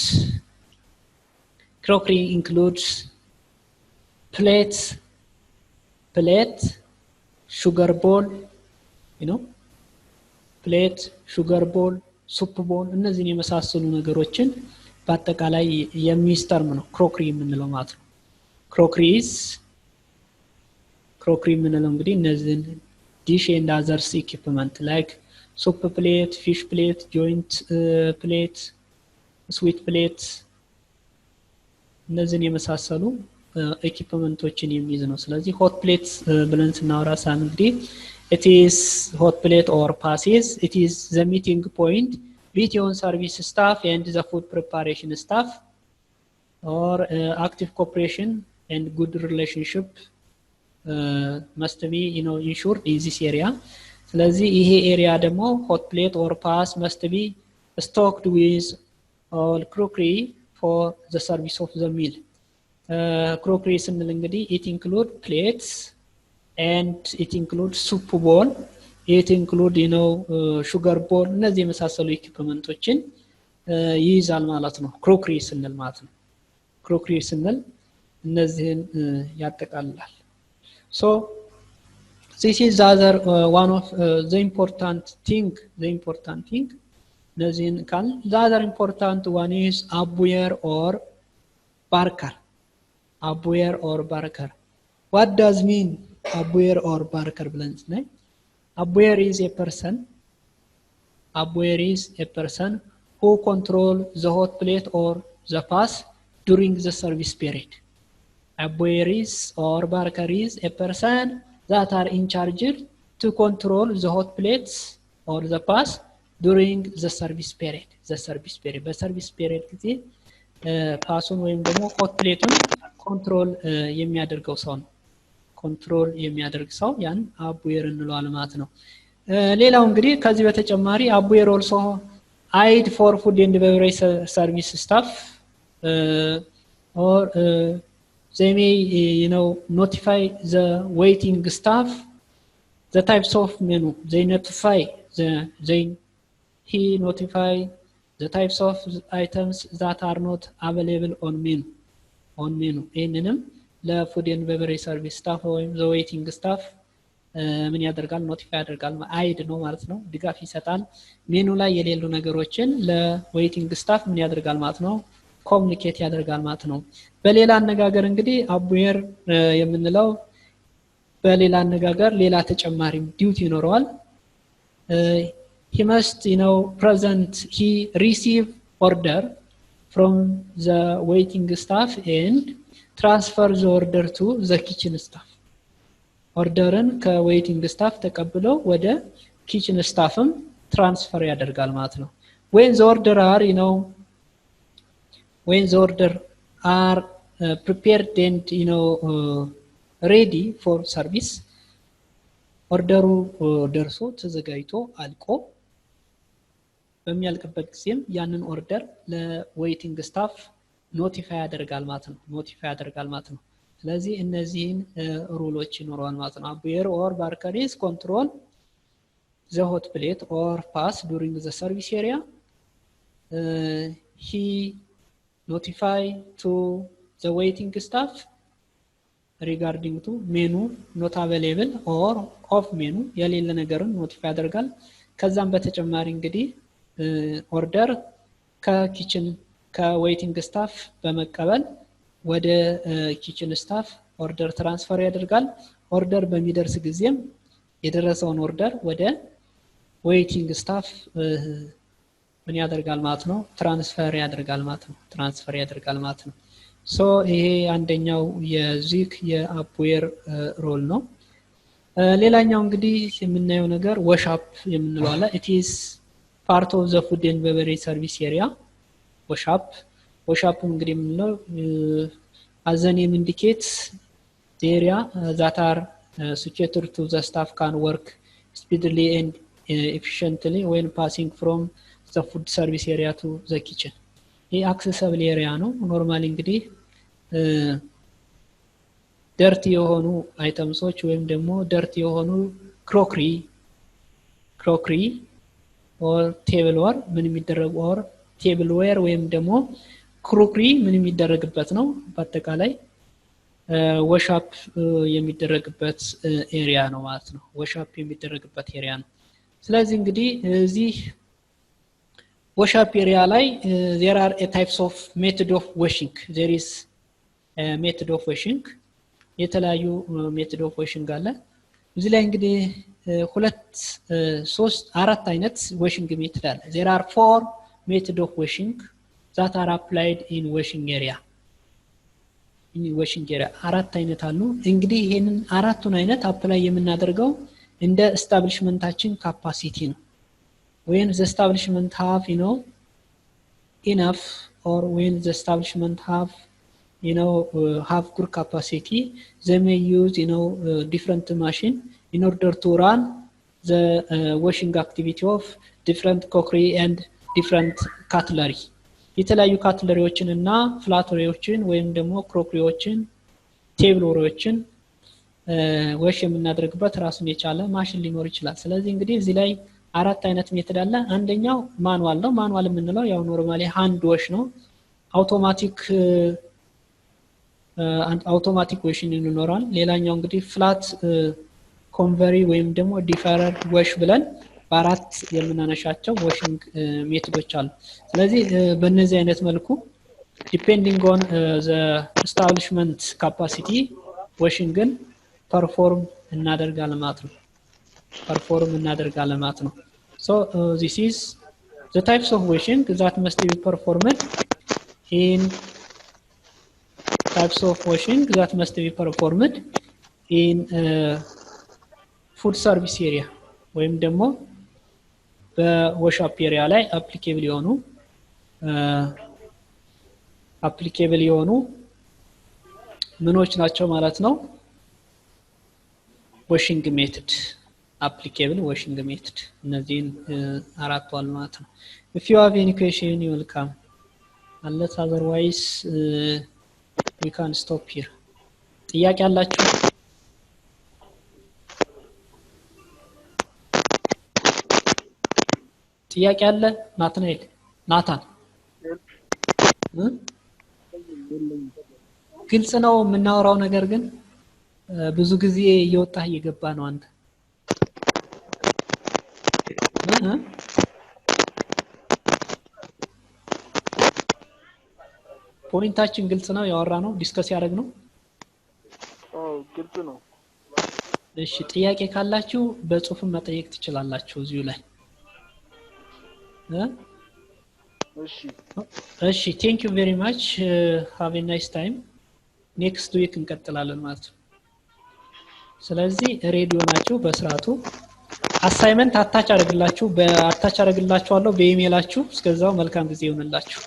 plate sugar bowl plate sugar bowl soup bowl እነዚህን የመሳሰሉ ነገሮችን በአጠቃላይ የሚስተርም ነው crockery የምንለው ማለት ነው crockery የምንለው እንግዲህ እነዚህን dish and others equipment like soup plate fish plate joint plate sweet plate እነዚህን የመሳሰሉ ኢኩዊፕመንቶችን የሚይዝ ነው ስለዚህ ሆት ፕሌት ብለን ስናወራ ሳን እንግዲህ it is hot plate or passes it is the meeting point between service staff and the food preparation staff or active cooperation and good relationship must be ensured in this area ስለዚህ ይሄ ኤሪያ ደግሞ hot plate or pass must be stocked with all crockery for the service of the meal crockery ስንል እንግዲህ it include plates and it includes soup bowl it include sugar bowl እነዚህ የመሳሰሉ ኢኩዊፕመንቶችን ይይዛል ማለት ነው crockery ስንል ማለት ነው crockery ስንል እነዚህን ያጠቃልላል so this is the other one of the important thing እነዚህን ካል the other important one is abwehr or barker what does mean abwehr or barker ብለን ስናይ abwehr is a person who control the hot plate or the pass during the service period abwehr is or barker is a person that are in charge to control the hot plates or the pass during the service period በሰርቪስ ፔሪድ ጊዜ ፓሱን ወይም ደግሞ ሆት ፕሌቱን ኮንትሮል የሚያደርገው ሰው ነው ኮንትሮል የሚያደርግ ሰው ያን አቡየር እንለዋለን ማለት ነው ሌላው እንግዲህ ከዚህ በተጨማሪ አቡየር also aid for food and beverage service staff or they may notify the waiting staff the types of menu they notify he notify the types of items that are not available on menu ይሄንንም ለፉድ ኤንድ ቤቨሬጅ ሰርቪስ ስታፍ ወይም ዘ ዌይቲንግ ስታፍ ምን ያደርጋል ኖቲፋይ ያደርጋል አይድ ነው ማለት ነው ድጋፍ ይሰጣል ሜኑ ላይ የሌሉ ነገሮችን ለዌይቲንግ ስታፍ ምን ያደርጋል ማለት ነው ኮሙኒኬት ያደርጋል ማለት ነው በሌላ አነጋገር እንግዲህ አቡየር የምንለው በሌላ አነጋገር ሌላ ተጨማሪ ዲዩቲ ይኖረዋል he must present he receive order from the waiting staff and transfer the order to the kitchen staff ordeርን ከዌይቲንግ ስታፍ ተቀብሎ ወደ ኪችን ስታፍም ትራንስፈር ያደርጋል ማለት ነው when the order are prepared and ready for service ኦርደሩ ደርሶ ተዘጋጅቶ አልቆ በሚያልቅበት ጊዜም ያንን ኦርደር ለዌይቲንግ ስታፍ ኖቲፋይ ያደርጋል ማለት ነው ስለዚህ እነዚህን ሩሎች ይኖራል ማለት ነው አቡየር ኦር ባርከሪስ ኮንትሮል the hot plate or pass during the service area he notify to the waiting staff regarding to menu not available or off menu የሌለ ነገርን ኖቲፋይ ያደርጋል ከዛም በተጨማሪ እንግዲህ ኦርደር ከኪችን ከዌይቲንግ ስታፍ በመቀበል ወደ ኪችን ስታፍ ኦርደር ትራንስፈር ያደርጋል ኦርደር በሚደርስ ጊዜም የደረሰውን ኦርደር ወደ ዌይቲንግ ስታፍ ምን ያደርጋል ማለት ነው ትራንስፈር ያደርጋል ማለት ነው ሶ ይሄ አንደኛው የዚክ የአፕዌር ሮል ነው ሌላኛው እንግዲህ የምናየው ነገር ወሻፕ የምንለው አለ it is part of the food and beverage service area ወሻፕ እንግዲህ የምንለው as the name indicates the area that are situated to the staff can work speedily and efficiently when passing from the food service area to the kitchen ይህ accessible area ነው ኖርማሊ እንግዲህ ደርቲ የሆኑ አይተምሶች ወይም ደግሞ ደርቲ የሆኑ ክሮክሪ or tableware ምን የሚደረጉ or tableware ወይም ደግሞ ክሮክሪ ምን የሚደረግበት ነው በአጠቃላይ ወሻፕ የሚደረግበት ኤሪያ ነው ማለት ነው ወሻፕ የሚደረግበት ኤሪያ ነው ስለዚህ እንግዲህ እዚህ ወሻፕ ኤሪያ ላይ there are a types of method of washing there is a method of washing የተለያዩ ሜተድ ኦፍ ዋሽንግ አለ እዚህ ላይ እንግዲህ አራት አይነት ዋሽንግ ሜተድ አለ there are 4 method of washing that are applied in washing area አራት አይነት አሉ እንግዲህ ይሄንን አራቱን አይነት አፕላይ የምናደርገው እንደ ኤስታብሊሽመንታችን ካፓሲቲ ነው when the establishment have enough or when the establishment have have good capacity they may use different machine in order to run the washing activity of different cookery and different cutlery የተለያዩ ካትለሪዎችን እና ፍላቶሪዎችን ወይም ደግሞ ክሮክሪዎችን ቴብሎሮችን ወሽ የምናደርግበት ራሱን የቻለ ማሽን ሊኖር ይችላል ስለዚህ እንግዲህ እዚህ ላይ አራት አይነት ሜተድ አለ አንደኛው ማኑዋል ነው ማኑዋል የምንለው ያው ኖርማሊ ሃንድ ዋሽ ነው አውቶማቲክ ዋሽን ይኖራል ሌላኛው እንግዲህ ፍላት ኮንቨሪ ወይም ደግሞ ዲፈረር ዋሽ ብለን በአራት የምናነሻቸው ዋሽንግ ሜተዶች አሉ ስለዚህ በእነዚህ አይነት መልኩ ዲፔንዲንግ ኦን ዘ ኤስታብሊሽመንት ካፓሲቲ ዋሽንግን ፐርፎርም እናደርጋለን ማለት ነው so this is the types of washing that must be performed in food service area ወይም ደግሞ በወሻፕ ኤሪያ ላይ አፕሊኬብል የሆኑ ምኖች ናቸው ማለት ነው ዋሽንግ ሜተድ applicable washing method እነዚህን አራቱ አሉ ማለት ነው if you have any question you will come unless otherwise we can stop here ጥያቄ አላችሁ ጥያቄ አለ ናታን ግልጽ ነው የምናወራው ነገር ግን ብዙ ጊዜ እየወጣ እየገባ ነው አንተ ፖይንታችን ግልጽ ነው ያወራ ነው ዲስከስ ያደርግ ነው ግልጽ ነው እሺ ጥያቄ ካላችሁ በጽሁፍ መጠየቅ ትችላላችሁ እዚሁ ላይ እሺ thank you very much have a nice time next week እንቀጥላለን ማለት ነው ስለዚህ ሬዲዮ ናችሁ በስራቱ አሳይመንት አታች አደርግላችኋለሁ በኢሜላችሁ እስከዛው መልካም ጊዜ ይሁንላችሁ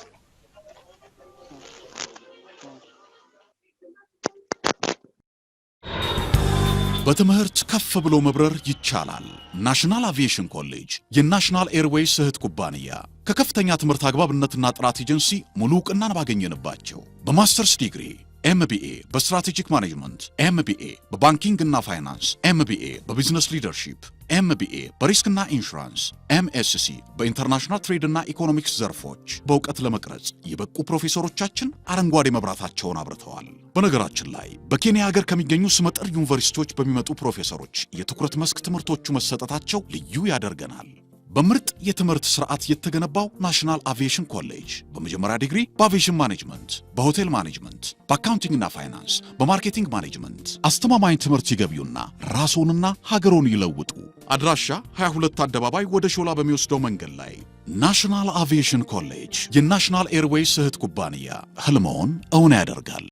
በትምህርት ከፍ ብሎ መብረር ይቻላል። ናሽናል አቪዬሽን ኮሌጅ የናሽናል ኤርዌይስ እህት ኩባንያ ከከፍተኛ ትምህርት አግባብነትና ጥራት ኤጀንሲ ሙሉ ዕውቅናን ባገኘንባቸው በማስተርስ ዲግሪ ኤምቢኤ በስትራቴጂክ ማኔጅመንት፣ ኤምቢኤ በባንኪንግ እና ፋይናንስ፣ ኤምቢኤ በቢዝነስ ሊደርሺፕ፣ ኤምቢኤ በሪስክና ኢንሹራንስ፣ ኤምኤስሲ በኢንተርናሽናል ትሬድ እና ኢኮኖሚክስ ዘርፎች በእውቀት ለመቅረጽ የበቁ ፕሮፌሰሮቻችን አረንጓዴ መብራታቸውን አብርተዋል። በነገራችን ላይ በኬንያ ሀገር ከሚገኙ ስመጥር ዩኒቨርሲቲዎች በሚመጡ ፕሮፌሰሮች የትኩረት መስክ ትምህርቶቹ መሰጠታቸው ልዩ ያደርገናል። በምርጥ የትምህርት ስርዓት የተገነባው ናሽናል አቪዬሽን ኮሌጅ በመጀመሪያ ዲግሪ በአቪዬሽን ማኔጅመንት፣ በሆቴል ማኔጅመንት፣ በአካውንቲንግና ፋይናንስ፣ በማርኬቲንግ ማኔጅመንት አስተማማኝ ትምህርት ይገቢውና ራስዎንና ሀገሮን ይለውጡ። አድራሻ 22 አደባባይ ወደ ሾላ በሚወስደው መንገድ ላይ። ናሽናል አቪዬሽን ኮሌጅ የናሽናል ኤርዌይስ እህት ኩባንያ ህልሞን እውን ያደርጋል።